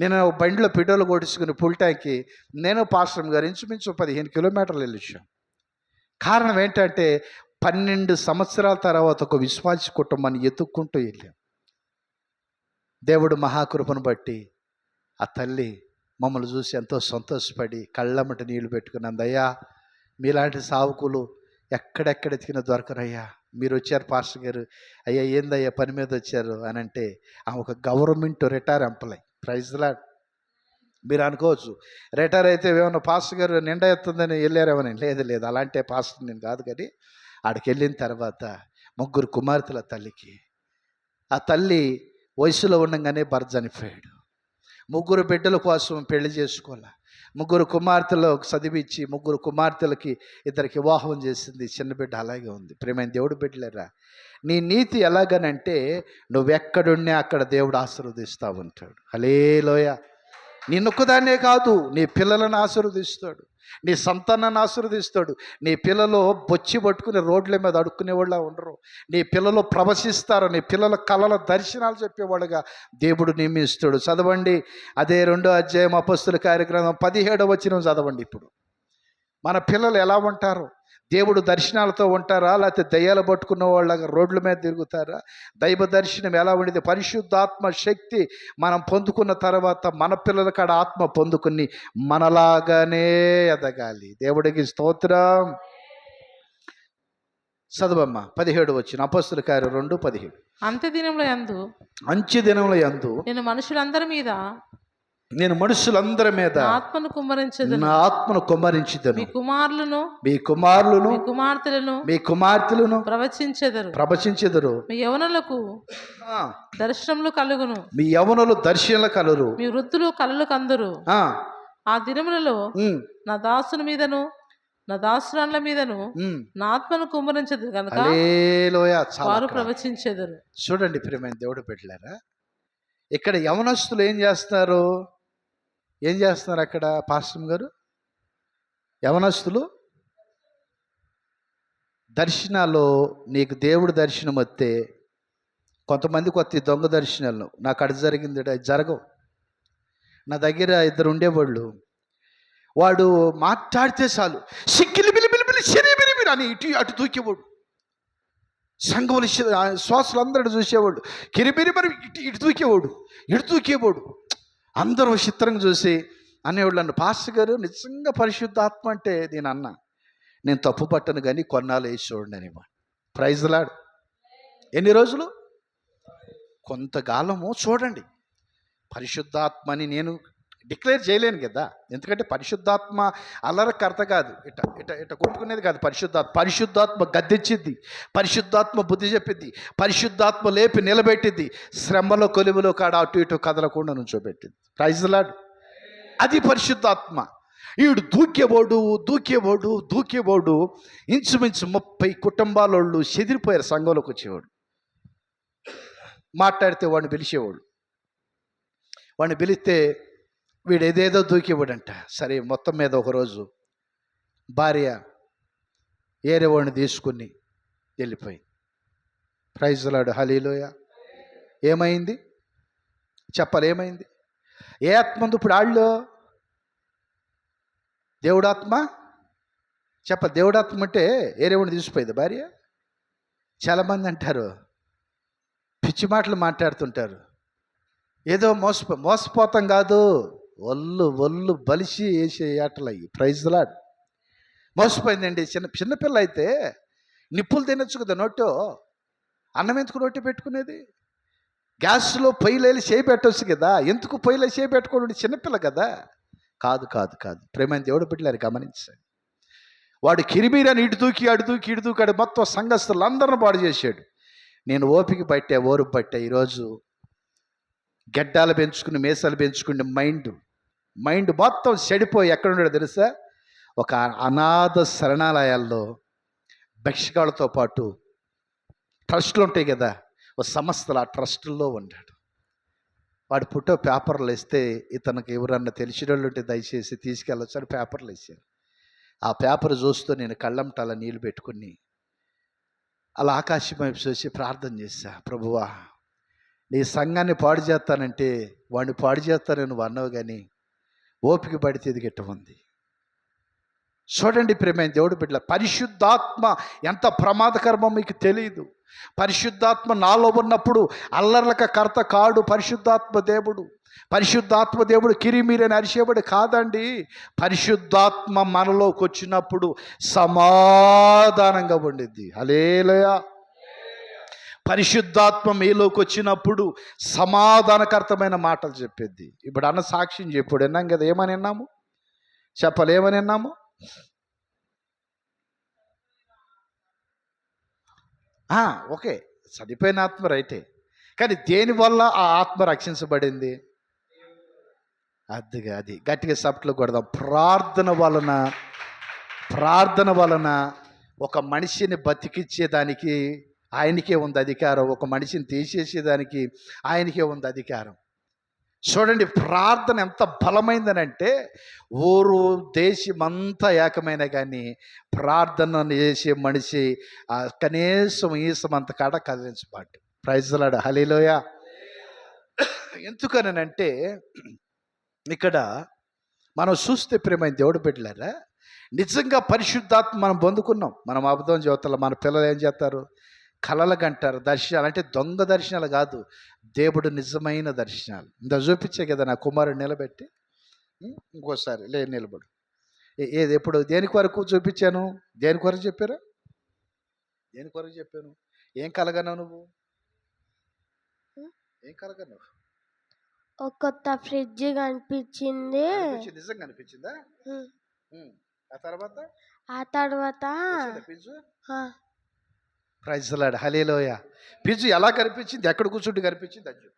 నేను బండిలో పెట్రోల్ కొట్టించుకుని ఫుల్ ట్యాంక్కి నేను పాస్టర్ గారు ఇంచుమించు 15 కిలోమీటర్లు వెళ్ళొచ్చాం. కారణం ఏంటంటే 12 సంవత్సరాల తర్వాత ఒక విశ్వాసి కుటుంబాన్ని ఎత్తుక్కుంటూ వెళ్ళాం. దేవుడు మహాకృపను బట్టి ఆ తల్లి మమ్మల్ని చూసి ఎంతో సంతోషపడి కళ్ళమ్మట నీళ్లు పెట్టుకున్నాను. అయ్యా, మీలాంటి సావుకులు ఎక్కడెక్కడ ఎతికినా దొరకరయ్యా, మీరు వచ్చారు పాస్టర్ గారు. అయ్యా ఏందయ్యా పని మీద వచ్చారు అని అంటే ఆమె ఒక government retire employee. Praise the lord. మీరు అనుకోవచ్చు రిటైర్ అయితే ఏమన్నా పాస్టర్ గారు నిండా ఎత్తుందని వెళ్ళారేమని. లేదు, అలాంటి పాస్టర్ నేను కాదు. కానీ ఆడికి వెళ్ళిన తర్వాత 3 కుమార్తెల తల్లికి, ఆ తల్లి వయసులో ఉండగానే భర్త చనిపోయాడు. 3 బిడ్డల కోసం పెళ్లి చేసుకోవాలి. 3 కుమార్తెలు చదివించి 3 కుమార్తెలకి 2 వివాహం చేసింది. చిన్న బిడ్డ అలాగే ఉంది. ప్రేమైన దేవుడు బిడ్డలేరా, నీ నీతి ఎలాగనంటే నువ్వెక్కడున్నా అక్కడ దేవుడు ఆశీర్వదిస్తూ ఉంటాడు. హల్లెలూయా. నిన్నొక్కదాన్నే కాదు, నీ పిల్లలను ఆశీర్వదిస్తాడు, నీ సంతానాన్ని ఆశీర్వదిస్తాడు. నీ పిల్లలు బొచ్చి పట్టుకుని రోడ్ల మీద అడుక్కునేవాళ్ళ ఉండరు. నీ పిల్లలు ప్రవశిస్తారు. నీ పిల్లల కళల దర్శనాలు చెప్పేవాళ్ళుగా దేవుడు నియమిస్తాడు. చదవండి, అదే 2వ అధ్యాయం అపొస్తలుల కార్యక్రమం 17వ వచనం చదవండి. ఇప్పుడు మన పిల్లలు ఎలా ఉంటారు? దేవుడు దర్శనాలతో ఉంటారా, లేకపోతే దయ్యాలు పట్టుకున్న వాళ్ళగా రోడ్ల మీద తిరుగుతారా? దైవ దర్శనం ఎలా ఉండేది? పరిశుద్ధాత్మ శక్తి మనం పొందుకున్న తర్వాత మన పిల్లల కాడ ఆత్మ పొందుకుని మనలాగానే ఎదగాలి. దేవుడికి స్తోత్రం. చదవమ్మా 17 వచ్చిన అపొస్తలుల కార్యం 2:17. అంత్య దినముల యందు అంచె దినముల యందు నేను మనుషులందరి మీద నేను మనుషులందరి మీద నా ఆత్మను కుమ్మరించదును. నా ఆత్మను కుమ్మరించుదను. మీ కుమారులను మీ కుమారులను మీ కుమార్తెలను మీ కుమార్తెలను ప్రవచించెదరు. ప్రవచించెదరు. మీ యవనులకు ఆ, దర్శనములు కలుగును. మీ యవనులు దర్శనలు కలరు. మీ వృద్ధులు కలలు కందురు. ఆ, ఆ దినములలో ఉమ్, నా దాసుని మీదను నా దాసురాండ్ల మీదను ఉమ్. నా ఆత్మను కుమ్మరించదు కనుక హల్లెలూయా. చాలా వారు అక్కడ. ప్రవచించెదరు. చూడండి ప్రియమైన దేవుడు పెట్టారా, ఇక్కడ యవనస్తులు ఏం చేస్తున్నారు? అక్కడ పాస్టర్ గారు? యవనస్తులు దర్శనాలు, నీకు దేవుడు దర్శనం వస్తే కొంతమందికి వస్తే దొంగ దర్శనాలు. నాకు అడి జరిగింది, అది జరగవు. నా దగ్గర 2 ఉండేవాళ్ళు. వాడు మాట్లాడితే చాలు సిక్కిలి బిలిబిలిబిలి సిరిబిలిబిలి అని ఇటు అటు దూకేవాడు. సంఘములు శ్వాసలు అందరూ చూసేవాడు. కిరిబిరి మరి ఇటు దూకేవాడు. అందరూ చిత్రంగా చూసి అనేవాళ్ళు నన్ను, పాస్టర్ గారు నిజంగా పరిశుద్ధాత్మ అంటే నేను తప్పు పట్టను కానీ కొన్నాళ్ళు వేసి చూడండి అని. Praise lord. ఎన్ని రోజులు? కొంతకాలము చూడండి. పరిశుద్ధాత్మని నేను డిక్లేర్ చేయలేను కదా, ఎందుకంటే పరిశుద్ధాత్మ అల్లరకర్త కాదు, ఇట ఇట ఇట కొట్టుకునేది కాదు. పరిశుద్ధాత్మ గద్దెచ్చిద్ది, పరిశుద్ధాత్మ బుద్ధి చెప్పిద్ది, పరిశుద్ధాత్మ లేపి నిలబెట్టిద్ది, శ్రమలో కొలువులో కాడ అటు ఇటు కదలకుండా నుంచోబెట్టింది. Praise lord. అది పరిశుద్ధాత్మ. ఈడు దూకేవాడు ఇంచుమించు 30 కుటుంబాలోళ్ళు చెదిరిపోయారు. సంఘంలోకి వచ్చేవాడు, మాట్లాడితే వాడిని పిలిచేవాడు. వాడిని పిలిస్తే వీడు ఏదేదో దూకేవాడంట. సరే, మొత్తం మీద ఒకరోజు భార్య ఏరే వాడిని తీసుకుని వెళ్ళిపోయింది. Praise lord. హల్లెలూయా. ఏమైంది చెప్పాలి? ఏమైంది? ఏ ఆత్మ ఉంది ఇప్పుడు ఆళ్ళు? దేవుడాత్మ. చెప్పాలి, దేవుడాత్మ అంటే ఏరే వాడిని తీసిపోయింది భార్య. చాలామంది అంటారు, పిచ్చి మాటలు మాట్లాడుతుంటారు. ఏదో మోసపోతాం కాదు, ఒళ్ళు బలిసి వేసే ఆటలు అయ్యి. Praise lord. మోసపోయిందండి. చిన్నపిల్ల అయితే నిప్పులు తినొచ్చు కదా నోటో. అన్నం ఎందుకు నోటి పెట్టుకునేది? గ్యాస్లో పొయ్యిలో చేయి పెట్టవచ్చు కదా, ఎందుకు పొయ్యిలో చేయి పెట్టుకోండి? చిన్నపిల్ల కదా. కాదు. ప్రేమైన దేవుడు బిడ్డలారు గమనించండి. వాడు కిరిబీరని ఇటు దూకి మొత్తం సంఘస్థులు అందరిని పాడు చేశాడు. నేను ఓపిక పట్టే, ఓరు పట్టే. ఈరోజు గెడ్డాలు పెంచుకుని మీసాలు పెంచుకుని మైండ్ మొత్తం చెడిపోయి ఎక్కడున్నాడో తెలుసా? ఒక అనాథ శరణాలయాల్లో భిక్షగాళ్ళతో పాటు ట్రస్టులు ఉంటాయి కదా, ఒక సంస్థలు, ఆ ట్రస్టుల్లో ఉన్నాడు. వాడు ఫోటో పేపర్లు వేస్తే ఇతనికి ఎవరన్నా తెలిసిన వాళ్ళు ఉంటే దయచేసి తీసుకెళ్ళొచ్చు అని పేపర్లు వేసారు. ఆ పేపర్ చూస్తూ నేను కళ్ళంట అలా నీళ్ళు పెట్టుకుని అలా ఆకాశం వైపు చూసి ప్రార్థన చేశా. ప్రభువా, నీ సంఘాన్ని పాడు చేస్తానంటే వాడిని పాడు చేస్తానని నువ్వు అన్నావు, కానీ ఓపిక పడితే ఇది గిట్ట ఉంది. చూడండి ప్రేమైన దేవుడు బిడ్డల, పరిశుద్ధాత్మ ఎంత ప్రమాదకరమో మీకు తెలియదు. పరిశుద్ధాత్మ నాలో ఉన్నప్పుడు అల్లర్లక కర్త కాడు పరిశుద్ధాత్మ దేవుడు కిరిమీరని అరిచేవాడు కాదండి. పరిశుద్ధాత్మ మనలోకి వచ్చినప్పుడు సమాధానంగా ఉండిద్ది. హల్లెలూయా. పరిశుద్ధాత్మ మీలోకి వచ్చినప్పుడు సమాధానకర్తమైన మాటలు చెప్పేది. ఇప్పుడు అన్న సాక్ష్యం చెప్పుడు విన్నాం కదా, ఏమని విన్నాము చెప్పాలి? ఏమని విన్నాము? ఓకే, చనిపోయిన ఆత్మ రైటే, కానీ దేనివల్ల ఆ ఆత్మ రక్షించబడింది? అది గట్టిగా సప్ట్లో కొడదాం. ప్రార్థన వలన ఒక మనిషిని బతికించేదానికి ఆయనకే ఉంది అధికారం, ఒక మనిషిని తీసేసేదానికి ఆయనకే ఉంది అధికారం. చూడండి ప్రార్థన ఎంత బలమైందనంటే ఊరు దేశమంతా ఏకమైన కానీ ప్రార్థన చేసే మనిషి కనీసం ఈసమంత కాడ కదిలించబాటు. ప్రైజ్లాడు హల్లెలూయ. ఎందుకనంటే ఇక్కడ మనం చూస్తే ప్రియమైన దేవుడు బిడ్డలారా, నిజంగా పరిశుద్ధాత్మ మనం పొందుకున్నాం. మనం అబద్ధం జీవితంలో మన పిల్లలు ఏం చేస్తారు, కలలు కంటారు. దర్శనాలు అంటే దొంగ దర్శనాలు కాదు, దేవుడు నిజమైన దర్శనాలు. ఇంత చూపించే కదా నా కుమారుడు నిలబెట్టి. ఇంకోసారి నిలబడు. ఏది ఎప్పుడు దేని కొరకు చూపించాను, దేని కొరకు చెప్పారు, దేని కొరకు చెప్పాను? ఏం కలగన్నావు నువ్వు, ఏం కలగన్నావు? ఒక కొత్త ఫ్రిడ్జ్ కనిపించింది. నిజంగా అనిపించిందా? ఆ తర్వాత ప్రైజ్లాడు హల్లెలూయ. పిజ్జు ఎలా కనిపించింది, ఎక్కడ కూర్చుంటే కనిపించింది? అజ్జు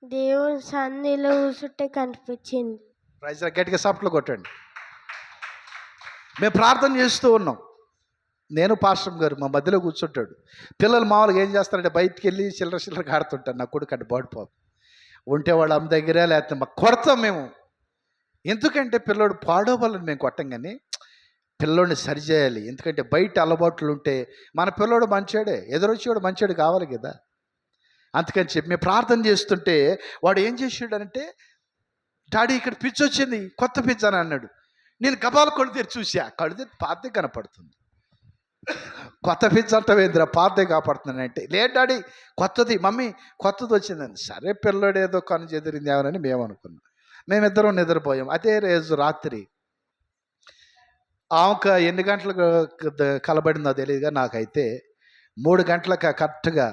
దేవుని సన్నిధిలో కూర్చుంటే కనిపించింది. ప్రైజ్ గట్టిగా సప్ట్లు కొట్టండి. మేము ప్రార్థన చేస్తూ ఉన్నాం. నేను పాస్టర్ గారు మా మధ్యలో కూర్చుంటాడు. పిల్లలు మామూలుగా ఏం చేస్తారంటే బయటికి వెళ్ళి చిల్లర ఆడుతుంటారు. నా కొడుకు అంటే బాడిపోదు ఉంటే వాళ్ళ అమ్మ దగ్గర, లేకపోతే మాకు కొడతాం మేము. ఎందుకంటే పిల్లోడు పాడోవాలని మేము కొట్టం, కానీ పిల్లోడిని సరిచేయాలి. ఎందుకంటే బయట అలవాట్లు ఉంటే మన పిల్లోడు మంచోడే, ఎదురొచ్చేవాడు మంచోడు కావాలి కదా. అందుకని చెప్పి మేము ప్రార్థన చేస్తుంటే వాడు ఏం చేసాడంటే, డాడీ ఇక్కడ పిచ్చి వచ్చింది, కొత్త పిచ్చి అని అన్నాడు. నేను గబాలు కళ్ళు చూసా, కళ్ళు పాతే కనపడుతుంది. కొత్త పిచ్చి అంటవేంద్రా, పాతే కాపాడుతున్నాను అంటే, లేదు డాడీ కొత్తది, మమ్మీ కొత్తది వచ్చిందని. సరే పిల్లోడు ఏదో కను చెదిరింది ఏమని మేము అనుకున్నాం. మేమిద్దరం నిద్రపోయాం. అదే రోజు రాత్రి ఆమెకు ఎన్ని గంటలకు కలబడిందో తెలియదుగా, నాకైతే 3 గంటలకు కరెక్ట్గా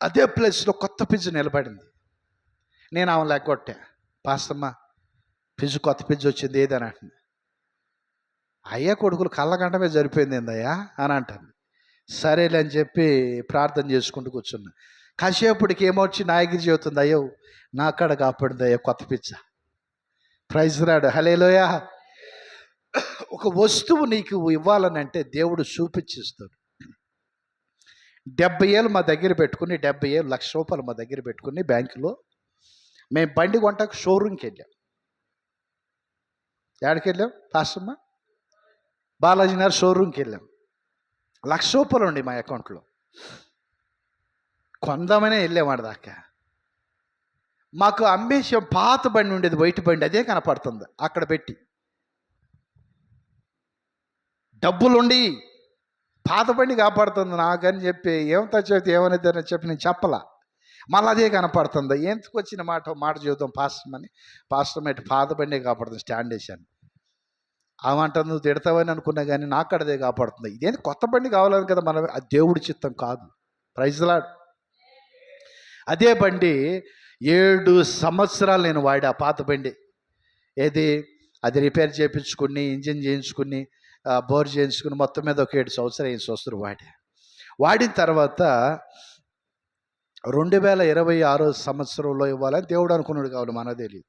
అదే ప్లేస్లో కొత్త పిజ్జు నిలబడింది. నేను ఆమె లెగ్గొట్టా, పాస్తమ్మ పిజ్జు కొత్త పిజ్జు వచ్చింది ఏదని అంటుంది. అయ్యా కొడుకులు కళ్ళగంటమే సరిపోయింది ఏందయ్యా అని అంటాను. సరేలే అని చెప్పి ప్రార్థన చేసుకుంటూ కూర్చున్నా. కాసేపటికి ఏమొచ్చి నాయగిరి చెబుతుంది, అయ్యో నా కాడ కాపాడింది అయ్యా కొత్త పిజ్జ. ప్రైజ్ రాడు హల్లెలూయ. ఒక వస్తువు నీకు ఇవ్వాలని అంటే దేవుడు చూపించిస్తాడు. 70 ఏళ్ళు మా దగ్గర పెట్టుకుని, 70 ఏళ్ళు ₹1,00,000 మా దగ్గర పెట్టుకుని బ్యాంకులో మేము బండి కొంటాకు షోరూమ్కి వెళ్ళాం. ఎక్కడికి వెళ్ళాం పాస్టమ్మ? బాలాజీ నగర్ షోరూమ్కి వెళ్ళాం. ₹1,00,000 ఉండి మా అకౌంట్లో. కొందామనే వెళ్ళాం దాకా. మాకు అమ్మేసాం. పాత బండి ఉండేది, వైట్ బండి, అదే కనపడుతుంది అక్కడ పెట్టి. డబ్బులుండి పాత బండి కాపాడుతుంది నాకని చెప్పి ఏమంతా చెబితే ఏమనిద్దని చెప్పి నేను చెప్పలా. మళ్ళీ అదే కనపడుతుంది. ఎందుకు వచ్చిన మాట చూద్దాం పాస్టమని. పాస్టమ్ అయితే పాత బండి కాపాడుతుంది, స్టాండ్ వేసాను. ఆమంట నువ్వు తిడతావని అనుకున్నా కానీ నాకు అదే కాపాడుతుంది. ఇదేంటి కొత్త బండి కావాలని కదా, మనం అది దేవుడి చిత్తం కాదు. Praise lord. అదే బండి 7 సంవత్సరాలు నేను వాడి ఆ పాత బండి. ఏది అది రిపేర్ చేయించుకుని, ఇంజిన్ చేయించుకుని, బోర్ చేయించుకుని, మొత్తం మీద ఒక 7 సంవత్సరాలు వాడిన తర్వాత 2026 సంవత్సరంలో ఇవ్వాలని దేవుడు అనుకున్నాడు కావాలి, మనకు తెలియదు.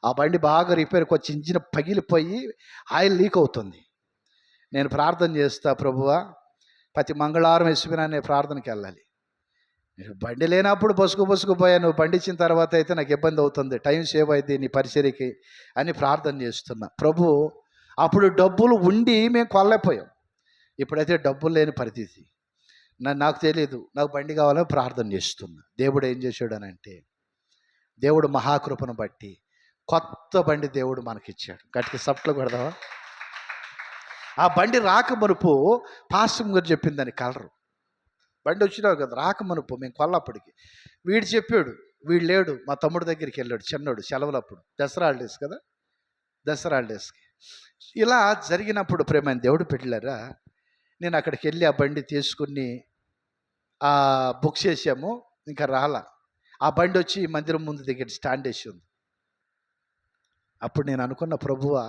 ఆ బండి బాగా రిపేర్కి వచ్చి ఇంజిన్ పగిలిపోయి ఆయిల్ లీక్ అవుతుంది. నేను ప్రార్థన చేస్తా, ప్రభువా ప్రతి మంగళవారం వేసుకుని ప్రార్థనకి వెళ్ళాలి. బండి లేనప్పుడు బొసుకుపోయా, నువ్వు బండి ఇచ్చిన తర్వాత అయితే నాకు ఇబ్బంది అవుతుంది, టైం సేవ్ అయింది నీ పరిచర్యకి అని ప్రార్థన చేస్తున్నా. ప్రభు అప్పుడు డబ్బులు ఉండి మేము కొనలేకపోయాం. ఇప్పుడైతే డబ్బులు లేని పరిస్థితి. నాకు తెలియదు, నాకు బండి కావాలని ప్రార్థన చేస్తున్నా. దేవుడు ఏం చేశాడు అని అంటే, దేవుడు మహాకృపను బట్టి కొత్త బండి దేవుడు మనకిచ్చాడు. గట్టికి సప్ట్లు కొడదావా? ఆ బండి రాకమనుపు పాస్టర్ గారు చెప్పిందని కలరు. బండి వచ్చినావు కదా, రాకమనుపు మేము కొల్లప్పటికి వీడు చెప్పాడు. వీడు లేడు, మా తమ్ముడు దగ్గరికి వెళ్ళాడు, చిన్నోడు సెలవులప్పుడు, దసరా హాలిడేస్ కదా, దసరా హాలిడేస్కి. ఇలా జరిగినప్పుడు ప్రేమైన దేవుడు పెట్టారా, నేను అక్కడికి వెళ్ళి ఆ బండి తీసుకుని బుక్ చేసాము. ఇంకా రాలా. ఆ బండి వచ్చి మందిరం ముందు దగ్గర స్టాండ్ వేసి ఉంది. అప్పుడు నేను అనుకున్న, ప్రభువా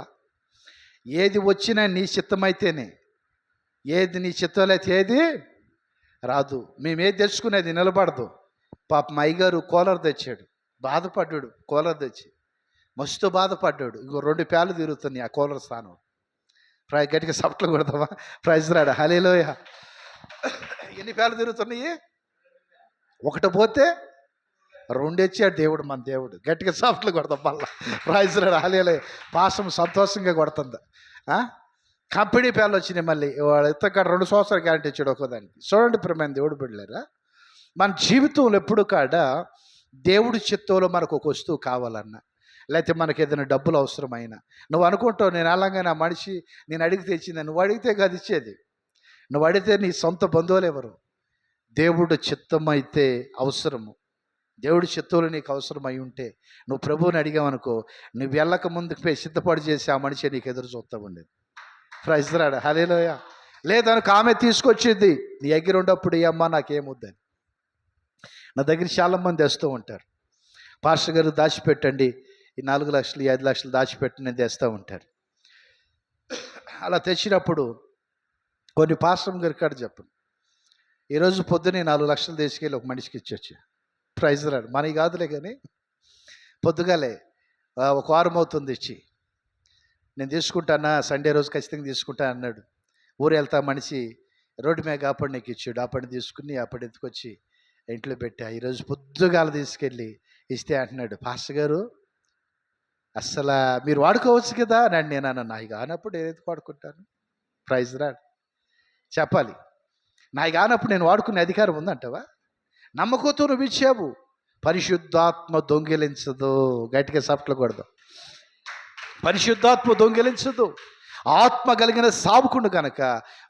ఏది వచ్చినా నీ చిత్తమైతేనే, ఏది నీ చిత్తం అయితే ఏది రాదు. మేమేది తెచ్చుకునేది నిలబడదు. పాప మా అయ్యగారు కూలర్ తెచ్చాడు, బాధపడ్డాడు. కూలర్ తెచ్చి మస్తు బాధపడ్డాడు. ఇంకో 2 పేలు తిరుగుతున్నాయి ఆ కూలర్ స్థానం. గట్టిగా సప్ట్లు కొడతావా? ప్రైజ్ రాడు హల్లెలూయా. ఎన్ని పేలు తిరుగుతున్నాయి? ఒకటి పోతే రెండు ఇచ్చాడు దేవుడు, మన దేవుడు. గట్టిగా సాఫ్ట్లు కొడతాం మళ్ళా. ప్రైజ్లో రాలేలే, పాసం సంతోషంగా కొడుతుంది. కంపెనీ పేర్లు వచ్చినాయి మళ్ళీ. వాడు ఎంతకాడ 2 సంవత్సరాలు గ్యారంటీ ఇచ్చాడు ఒక్కోదానికి. చూడండి ప్రియమైన దేవుడు బిడ్డలారా, మన జీవితంలో ఎప్పుడు కాడ దేవుడి చిత్తంలో మనకు ఒక వస్తువు కావాలన్నా, లేకపోతే మనకి ఏదైనా డబ్బులు అవసరమైనా, నువ్వు అనుకుంటావు నేను అలాగే నా మనిషి నేను అడిగితే ఇచ్చింది. నువ్వు అడిగితే కాదు ఇచ్చేది. నువ్వు అడిగితే నీ సొంత బంధువులు ఎవరు? దేవుడు చిత్తం అయితే అవసరము. దేవుడి చిత్తంలో నీకు అవసరం అయి ఉంటే నువ్వు ప్రభువుని అడిగావనుకో, నువ్వు వెళ్ళక ముందుకు పోయి సిద్ధపాటు చేసి ఆ మనిషి నీకు ఎదురు చూస్తూ ఉండేది. ప్రైజ్ రాడు. హల్లెలూయా. లేదనుకో ఆమె తీసుకొచ్చింది నీ దగ్గర ఉన్నప్పుడు, ఈ అమ్మ నాకేమొద్దని. నా దగ్గర చాలామంది తెస్తూ ఉంటారు, పాస్టర్ గారు దాచిపెట్టండి, ఈ 4 లక్షలు 5 లక్షలు దాచిపెట్టండి అని తెస్తూ ఉంటారు. అలా తెచ్చినప్పుడు కొన్ని పాస్టర్ గారి కాడ చెప్పను, ఈరోజు పొద్దునే 4 లక్షలు తీసుకెళ్ళి ఒక మనిషికి ఇచ్చొచ్చు. ప్రైజ్ రాడు. మనకి కాదులే కానీ పొద్దుగాలే ఒక వారం అవుతుంది ఇచ్చి, నేను తీసుకుంటానా సండే రోజు ఖచ్చితంగా తీసుకుంటా అన్నాడు. ఊరు వెళ్తా మనిషి రోడ్డు మీద కాపాడు నీకు ఇచ్చాడు. ఆ పని తీసుకుని ఆ పని ఎత్తుకొచ్చి ఇంట్లో పెట్టా. ఈరోజు పొద్దుగాల తీసుకెళ్ళి ఇస్తే అంటున్నాడు, పాస్టర్ గారు అస్సలు మీరు వాడుకోవచ్చు కదా అని. నేను అన్న నాయి కానప్పుడు ఏదైతే వాడుకుంటాను. ప్రైజ్ రాడు. చెప్పాలి, నాయి కానప్పుడు నేను వాడుకునే అధికారం ఉందంటావా? నమ్మకంతో నువ్వు ఇచ్చావు. పరిశుద్ధాత్మ దొంగిలించదు. గట్టిగా సప్ట్లు కొడదాం. పరిశుద్ధాత్మ దొంగిలించదు. ఆత్మ కలిగిన సావుకుండు కనుక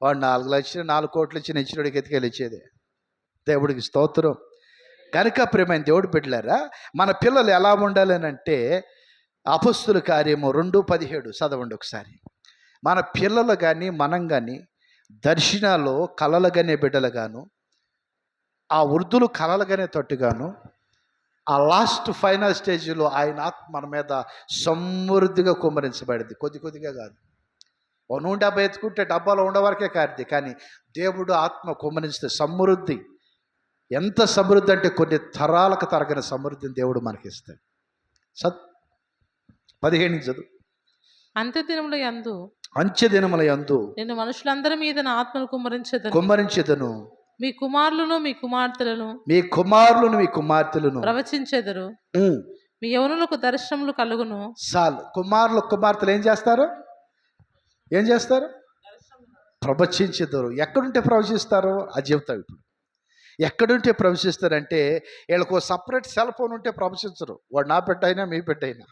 వాడు 4 లక్షలు 4 కోట్లు ఇచ్చిన ఇచ్చినోడికి ఎత్తుకెళ్ళి ఇచ్చేదే. దేవుడికి స్తోత్రం. కనుక ప్రియమైన దేవుడు బిడ్డలారా, మన పిల్లలు ఎలా ఉండాలి అంటే, అపొస్తలుల కార్యము 2:17 చదవండి ఒకసారి. మన పిల్లలు కానీ మనం కానీ దర్శనాల్లో కలలుగానే బిడ్డలుగాను, ఆ వృద్ధులు కలలుగానే తట్టుగాను, ఆ లాస్ట్ ఫైనల్ స్టేజ్లో ఆయన ఆత్మ మన మీద సమృద్ధిగా కుమ్మరించబడింది. కొద్ది కొద్దిగా కాదు. 170 ఎత్తుకుంటే డబ్బాలో ఉండవరకే కారిది, కానీ దేవుడు ఆత్మ కుమ్మరిస్తే సమృద్ధి. ఎంత సమృద్ధి అంటే కొన్ని తరాలకు తరగని సమృద్ధిని దేవుడు మనకి ఇస్తాడు. 15 చదువు. అంత్య దినముల యందు నేను మనుషులందరి మీద నా ఆత్మను కుమ్మరించెదను. మీ కుమారులను మీ కుమార్తెలను ప్రవచించెదరు. మీ యవనులకు దర్శనములు కలుగును. చాలు. కుమార్తెలు ఏం చేస్తారు? ప్రవచించెదరు. ఎక్కడుంటే ప్రవచిస్తారో అది చెబుతావు ఇప్పుడు. ఎక్కడుంటే ప్రవచిస్తారంటే, వీళ్ళకు సపరేట్ సెల్ ఫోన్ ఉంటే ప్రవచించరు. వాడు నా బిడ్డ అయినా మీ బిడ్డ అయినా.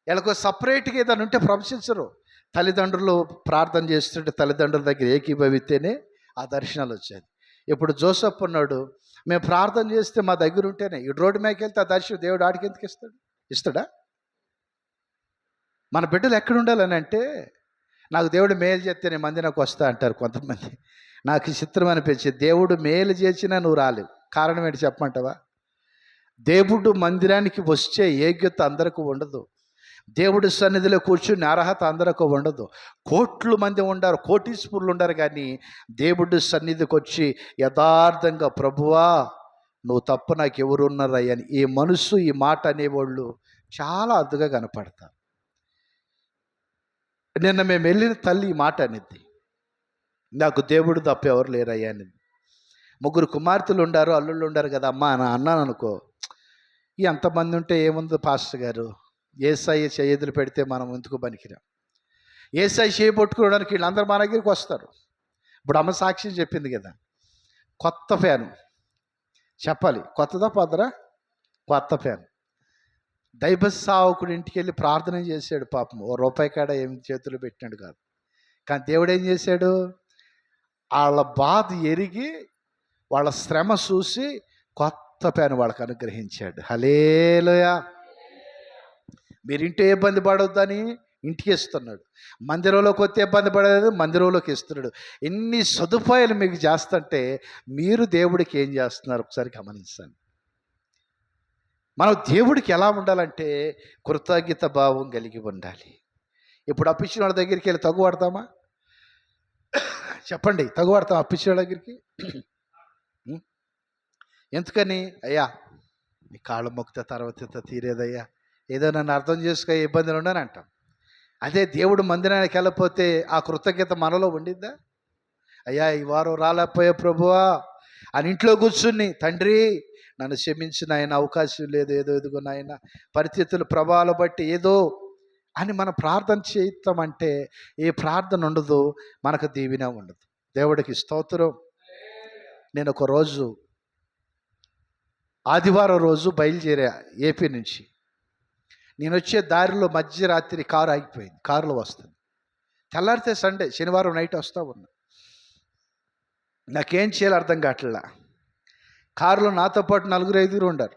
వీళ్ళకు సపరేట్గా ఏదైనా ఉంటే ప్రవచించరు. తల్లిదండ్రులు ప్రార్థన చేస్తుంటే తల్లిదండ్రుల దగ్గర ఏకీభవిస్తేనే ఆ దర్శనాలు వచ్చాయి. ఇప్పుడు జోసెఫ్ ఉన్నాడు, మేము ప్రార్థన చేస్తే మా దగ్గర ఉంటేనే. ఈ రోడ్డు మీదకి వెళ్తే ఆ దర్శనం దేవుడు ఆడికి ఎందుకు ఇస్తాడా? మన బిడ్డలు ఎక్కడ ఉండాలని అంటే, నాకు దేవుడు మేలు చేస్తే నేను మందిరానికి వస్తా అంటారు కొంతమంది. నాకు చిత్రం అనిపించింది, దేవుడు మేలు చేసినా నువ్వు రాలేవు. కారణం ఏంటి చెప్పమంటావా? దేవుడు మందిరానికి వచ్చే యోగ్యత అందరికీ ఉండదు. దేవుడి సన్నిధిలో కూర్చుని అర్హత అందరికీ ఉండదు. కోట్ల మంది ఉండారు, కోటీశ్వరులు ఉండారు, కానీ దేవుడి సన్నిధికి వచ్చి యథార్థంగా ప్రభువా నువ్వు తప్ప నాకు ఎవరున్నారయ్యా అని ఈ మనసు ఈ మాట అనేవాళ్ళు చాలా అద్దుగా కనపడతారు. నిన్న మేము వెళ్ళిన తల్లి ఈ మాట అనేది, నాకు దేవుడు తప్ప ఎవరు లేరయ్యా అనేది. 3 కుమార్తెలు ఉండారు, అల్లుళ్ళు ఉండారు కదా అమ్మ అని అన్నాను అనుకో. ఎంతమంది ఉంటే ఏముంది పాస్టర్ గారు, ఏసయ్య చేతులు పెడితే మనం ఎందుకు పనికిరాం. ఏసయ్య చేయబట్టుకోవడానికి వీళ్ళందరూ మన దగ్గరికి వస్తారు. ఇప్పుడు అమ్మ సాక్ష్యం చెప్పింది కదా, కొత్త ఫ్యాను చెప్పాలి, కొత్తదా పోదరా? కొత్త ఫ్యాన్. దైవ సావకుడు ఇంటికి వెళ్ళి ప్రార్థన చేశాడు. పాపం ₹1 కాడ ఏం చేతులు పెట్టినాడు కాదు, కానీ దేవుడు ఏం చేశాడు, వాళ్ళ బాధ ఎరిగి వాళ్ళ శ్రమ చూసి కొత్త ఫ్యాన్ వాళ్ళకి అనుగ్రహించాడు. హల్లెలూయా. మీరు ఇంట్లో ఇబ్బంది పడొద్దని ఇంటికి ఇస్తున్నాడు. మందిరంలోకి వస్తే ఇబ్బంది పడలేదు, మందిరంలోకి ఇస్తున్నాడు. ఎన్ని సదుపాయాలు మీకు చేస్తుంటే మీరు దేవుడికి ఏం చేస్తున్నారు ఒకసారి గమనించండి. మనం దేవుడికి ఎలా ఉండాలంటే కృతజ్ఞత భావం కలిగి ఉండాలి. ఇప్పుడు అప్పించిన వాళ్ళ దగ్గరికి వెళ్ళి తగుపడతామా? చెప్పండి, తగుపడతాం అప్పించిన వాళ్ళ దగ్గరికి? ఎందుకని? అయ్యా నీ కాళ్ళ మొక్కితే తర్వాత తీరేదయ్యా, ఏదో నన్ను అర్థం చేసుకో, ఇబ్బందులు ఉండని అంటాం. అదే దేవుడు మందిరానికి వెళ్ళకపోతే ఆ కృతజ్ఞత మనలో ఉండిద్దా? అయ్యా ఈ వారం రాలేకపోయా ప్రభువా అని ఇంట్లో కూర్చుని, తండ్రి నన్ను క్షమించిన ఆయన, అవకాశం లేదు, ఏదో ఎదుగు నాయన, పరిస్థితుల ప్రభావాలు బట్టి ఏదో అని మనం ప్రార్థన చేస్తామంటే ఏ ప్రార్థన ఉండదు, మనకు దీవెన ఉండదు. దేవుడికి స్తోత్రం. నేను ఒక రోజు ఆదివారం రోజు బయలుదేరా ఏపీ నుంచి. నేను వచ్చే దారిలో మధ్యరాత్రి కారు ఆగిపోయింది. కారులో వస్తుంది. తెల్లారితే సండే, శనివారం నైట్ వస్తూ ఉన్నా. నాకేం చేయాలో అర్థం కావట్లా. కారులో నాతో పాటు 4-5 ఉన్నారు.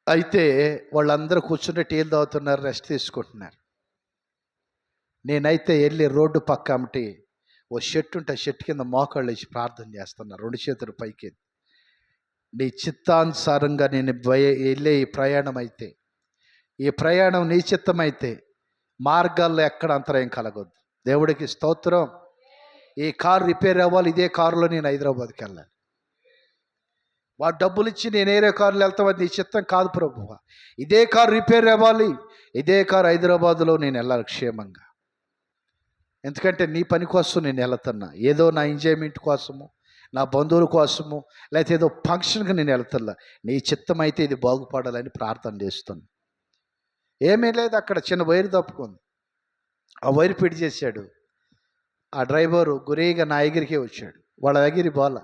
అయితే వాళ్ళందరూ కూర్చుంటే టీలు తాగుతున్నారు, రెస్ట్ తీసుకుంటున్నారు. నేనైతే వెళ్ళి రోడ్డు పక్క అమ్మటి ఓ షెట్టు ఉంటే షెట్టు కింద మోకాళ్ళు వేసి ప్రార్థన చేస్తున్నా, 2 చేతులు పైకి. నీ చిత్తానుసారంగా నేను వెళ్ళే ఈ ప్రయాణం అయితే, ఈ ప్రయాణం నీ చిత్తమైతే మార్గాల్లో ఎక్కడ అంతరాయం కలగొద్దు. దేవుడికి స్తోత్రం. ఈ కారు రిపేర్ అవ్వాలి, ఇదే కారులో నేను హైదరాబాద్కి వెళ్ళాలి. వాడు డబ్బులు ఇచ్చి నేను వేరే కారులో వెళ్తామని నీ చిత్తం కాదు ప్రభువా. ఇదే కారు రిపేర్ అవ్వాలి, ఇదే కారు హైదరాబాదులో నేను వెళ్ళాలి క్షేమంగా. ఎందుకంటే నీ పని కోసం నేను వెళ్తున్నా. ఏదో నా ఎంజాయ్మెంట్ కోసము, నా బంధువుల కోసము, లేకపోతే ఏదో ఫంక్షన్కి నేను వెళ్తున్నా. నీ చిత్తం అయితే ఇది బాగుపడాలని ప్రార్థన చేస్తున్నా. ఏమీ లేదు, అక్కడ చిన్న వైరు తప్పుకుంది. ఆ వైరు పిడి చేశాడు. ఆ డ్రైవరు గురేగా నా దగ్గరికి వచ్చాడు. వాళ్ళ దగ్గర బాల,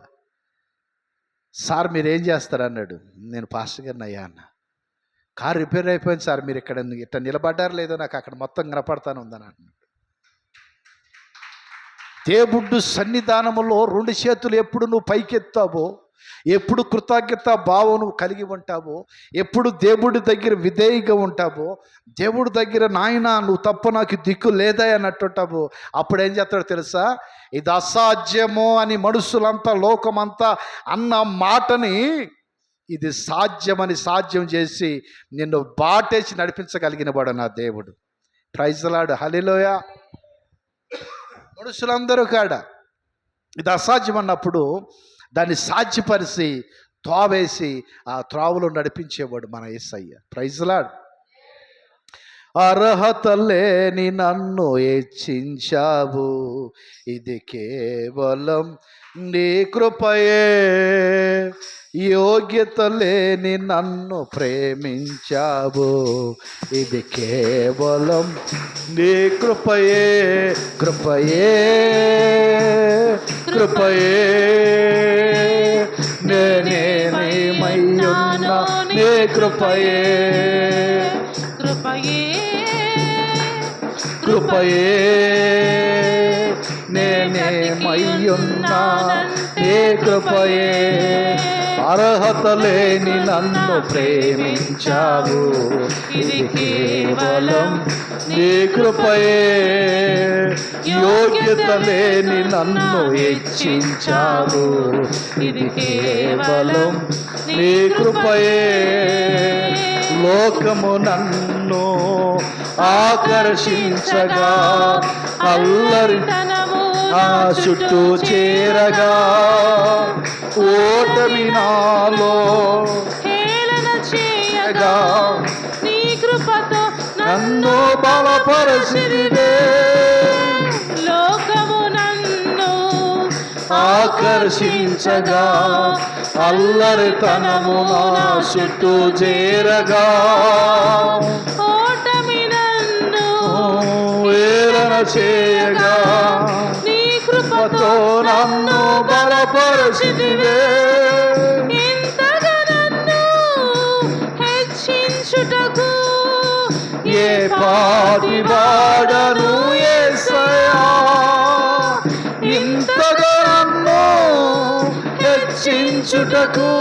సార్ మీరేం చేస్తారన్నాడు. నేను పాస్టర్ గారిని అయ్యా అన్న. కారు రిపేర్ అయిపోయింది సార్, మీరు ఇక్కడ ఇట్లా నిలబడ్డారు లేదో నాకు అక్కడ మొత్తం కనపడతాను ఉందని అన్నాడు. దేవుడు సన్నిధానములో 2 చేతులు ఎప్పుడు నువ్వు పైకెత్తావో, ఎప్పుడు కృతజ్ఞత భావం నువ్వు కలిగి ఉంటావో, ఎప్పుడు దేవుడి దగ్గర విధేయిగా ఉంటావో, దేవుడి దగ్గర నాయన నువ్వు తప్ప నాకు దిక్కు లేదా అన్నట్టుంటావు. అప్పుడు ఏం చేస్తాడో తెలుసా? ఇది అసాధ్యమో అని మనుషులంతా లోకమంతా అన్న మాటని ఇది సాధ్యమని సాధ్యం చేసి నిన్ను బాటేసి నడిపించగలిగిన వాడు నా దేవుడు. ప్రైజ్ ది లార్డ్, హల్లెలూయా. మనుషులందరూ కాడ ఇది అసాధ్యం అన్నప్పుడు దాన్ని సాధ్యపరిచి త్రోవేసి ఆ త్రోవలో నడిపించేవాడు మన యేసయ్య. Praise the lord. అర్హత లేని నన్ను హెచ్చించావు, ఇది కేవలం నీ కృపయే. యోగ్యత లేని నన్ను ప్రేమించావు, ఇది కేవలం నీ కృపయే. కృపయే కృపయే నేనేమైయున్నా నీ కృపయే. కృపయే కృపయే నేనేమైయున్నా నీ కృపయే. అర్హత లేని నన్ను ప్రేమించావు, ఇది కేవలం నీ కృపయే. యోగ్యత లేని నన్ను హెచ్చించావు, ఇది కేవలం నీ కృపయే. లోకము నన్ను ఆకర్షించగా, అల్లరితనము ఆ చుట్టూ చేరగా, ఓటమి నాలో హేళన చేయగా, నీ కృపతో నన్ను బలపరచితివే. లోకము నన్ను ఆకర్షించగా, అల్లరితనము నా చుట్టూ చేరగా, ఓటమి నన్ను వేరన చేయగా, నీ కృపతో నన్ను బలపరచితివే. ఇంతగా నన్ను హెచ్చించుటకు ఏ పాపి వాడను యేసయ్యా, ఇంతగా నన్ను హెచ్చించుటకు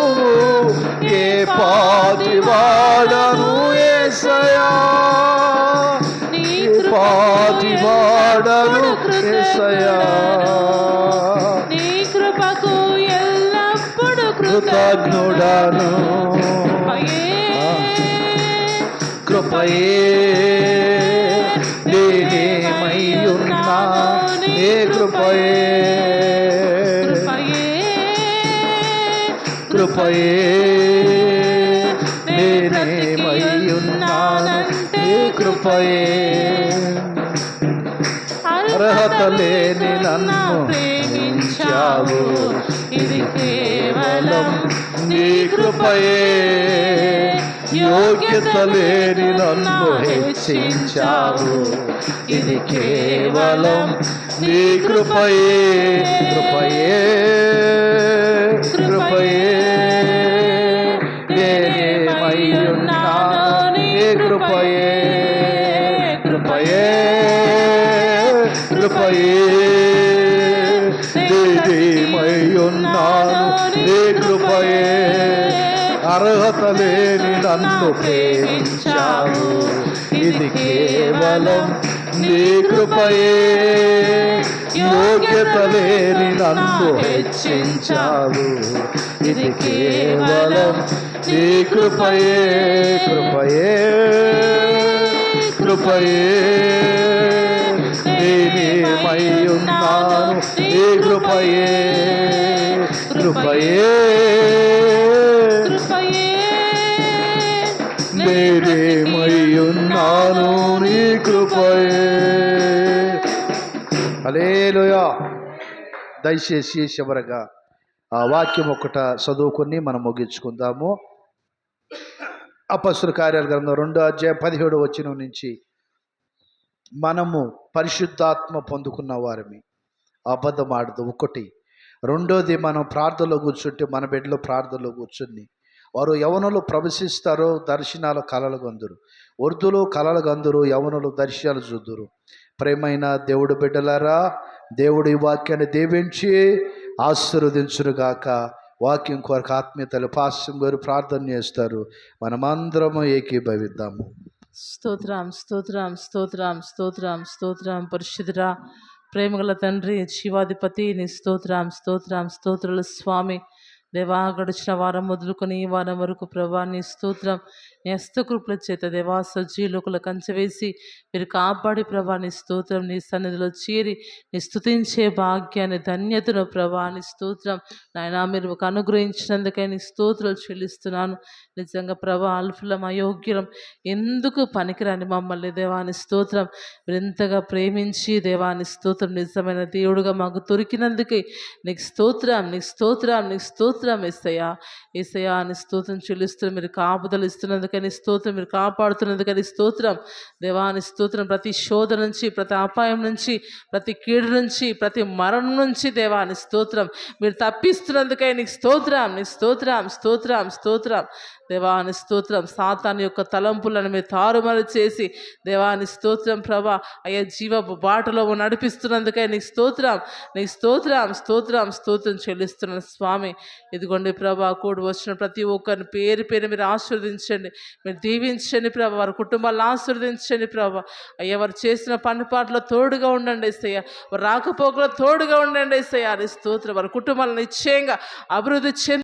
ఏ పాపి వాడను యేసయ్యా. పాపి వాడను యేసయ్యా. నీ కృపకు ఎల్లప్పుడు కృతజ్ఞుడను. కృపయే నేనేమైయున్నా నీ కృపయే. కృపయే నేనేమైయున్నా నీ కృపయే. అర్హత లేని నన్ను ప్రేమించావు, ఇది కేవలం నీ కృపయే. యోగ్యత లేని నన్ను హెచ్చించావు, ఇది కేవలం నీ కృపయే. కృపయే కృపయే నేనేమై ఉన్నాను నీ కృపయే. కృపయే కృపయే నేనేమై ఉన్నాను నీ కృపయే. అర్హత లేని నన్ను ప్రేమించావు, ఇది కేవలం నీ కృపయే. యోగ్యత లేని నన్ను హెచ్చించావు, ఇది కేవలం నీ కృపయే. కృపయే కృపయే నేనేమై ఉన్నాను నీ కృపయే. కృపయే నేనేమై ఉన్నాను నీ కృపయే. హల్లెలూయా. దయచేసి చివరగా ఆ వాక్యం ఒకట చదువుకొని మనం ముగించుకుందాము. అపొస్తలుల కార్యాల గ్రంథం 2:17 నుంచి మనము పరిశుద్ధాత్మ పొందుకున్న వారిని అబద్ధం ఆడదు ఒకటి. రెండోది, మనం ప్రార్థనలో కూర్చుంటే మన బిడ్డలో ప్రార్థనలో కూర్చుని వారు యవనులు ప్రవేశిస్తారో దర్శనాల కలలు గందురు, వృద్ధులు కలలు గందురు, యవనులు దర్శనాలు చూద్దురు. ప్రేమైన దేవుడు బిడ్డలారా, దేవుడు ఈ వాక్యాన్ని దీవించి ఆశీర్వదించునుగాక. వాక్యం కొరకు ఆత్మీయతలు పాస్యం గారు ప్రార్థన చేస్తారు. మనమందరము ఏకీభవిద్దాము. స్తోత్రం స్తోత్రం స్తోత్రం స్తోత్రం స్తోత్రం. పరిశుద్ధుడా, ప్రేమగల తండ్రి, జీవాధిపతి, నీ స్తోత్రం స్తోత్రం స్తోత్రుల స్వామి. దేవా, గడిచిన వారం మొదలుకొని ఈ వారం వరకు ప్రభా నీ స్తోత్రం. నీ హస్తకృపల చేత దేవా సజీవులకు కంచెవేసి మీరు కాపాడి ప్రభా నీ స్తోత్రం. నీ సన్నిధిలో చేరి నీ స్తుతించే భాగ్యాన్ని, ధన్యతను ప్రభా నీ స్తోత్రం నాయనా మీరు ఒక అనుగ్రహించినందుకై నీ స్తోత్రాలు చెల్లిస్తున్నాను. నిజంగా ప్రభా అల్ఫలం అయోగ్యం, ఎందుకు పనికిరాని మమ్మల్ని దేవాని స్తోత్రం మీరు ఎంతగా ప్రేమించి దేవాని స్తోత్రం నిజమైన దేవుడుగా మాకు దొరికినందుకే నీకు స్తోత్రం, నీకు స్తోత్రం, నీకు స్తోత్రం. ఏసయ్యా ఏసయ్యా నీ స్తోత్రం చెల్లిస్తున్నాం. మీరు కాపుదలు ఇస్తున్నందుకని స్తోత్రం, మీరు కాపాడుతున్నందుకని స్తోత్రం దేవాని స్తోత్రం. ప్రతి శోధన నుంచి, ప్రతి అపాయం నుంచి, ప్రతి కీడు నుంచి, ప్రతి మరణం నుంచి దేవాని స్తోత్రం మీరు తప్పిస్తున్నందుకై నీకు స్తోత్రం, నీకు స్తోత్రం స్తోత్రం స్తోత్రం దేవాని స్తోత్రం. సాతాను యొక్క తలంపులను మీరు తారుమారు చేసి దేవాని స్తోత్రం ప్రభా అయ్యా జీవ బాటలో నడిపిస్తున్నందుకై నీకు స్తోత్రం, నీకు స్తోత్రం స్తోత్రం స్తోత్రం చెల్లిస్తున్నాను స్వామి. ఇదిగోండి ప్రభా, కూడి వచ్చిన ప్రతి ఒక్కరిని పేరు పేరు మీరు ఆశీర్వదించండి, మీరు దీవించండి ప్రభా. వారి కుటుంబాలను ఆశీర్వదించండి ప్రభా. అయ్యా వారు చేసిన పనిపాట్లో తోడుగా ఉండండి ఏసయ్య, వారు రాకపోకలో తోడుగా ఉండండి ఏసయ్య. నీ స్తోత్రం. వారి కుటుంబాలను నిశ్చయంగా అభివృద్ధి చెంది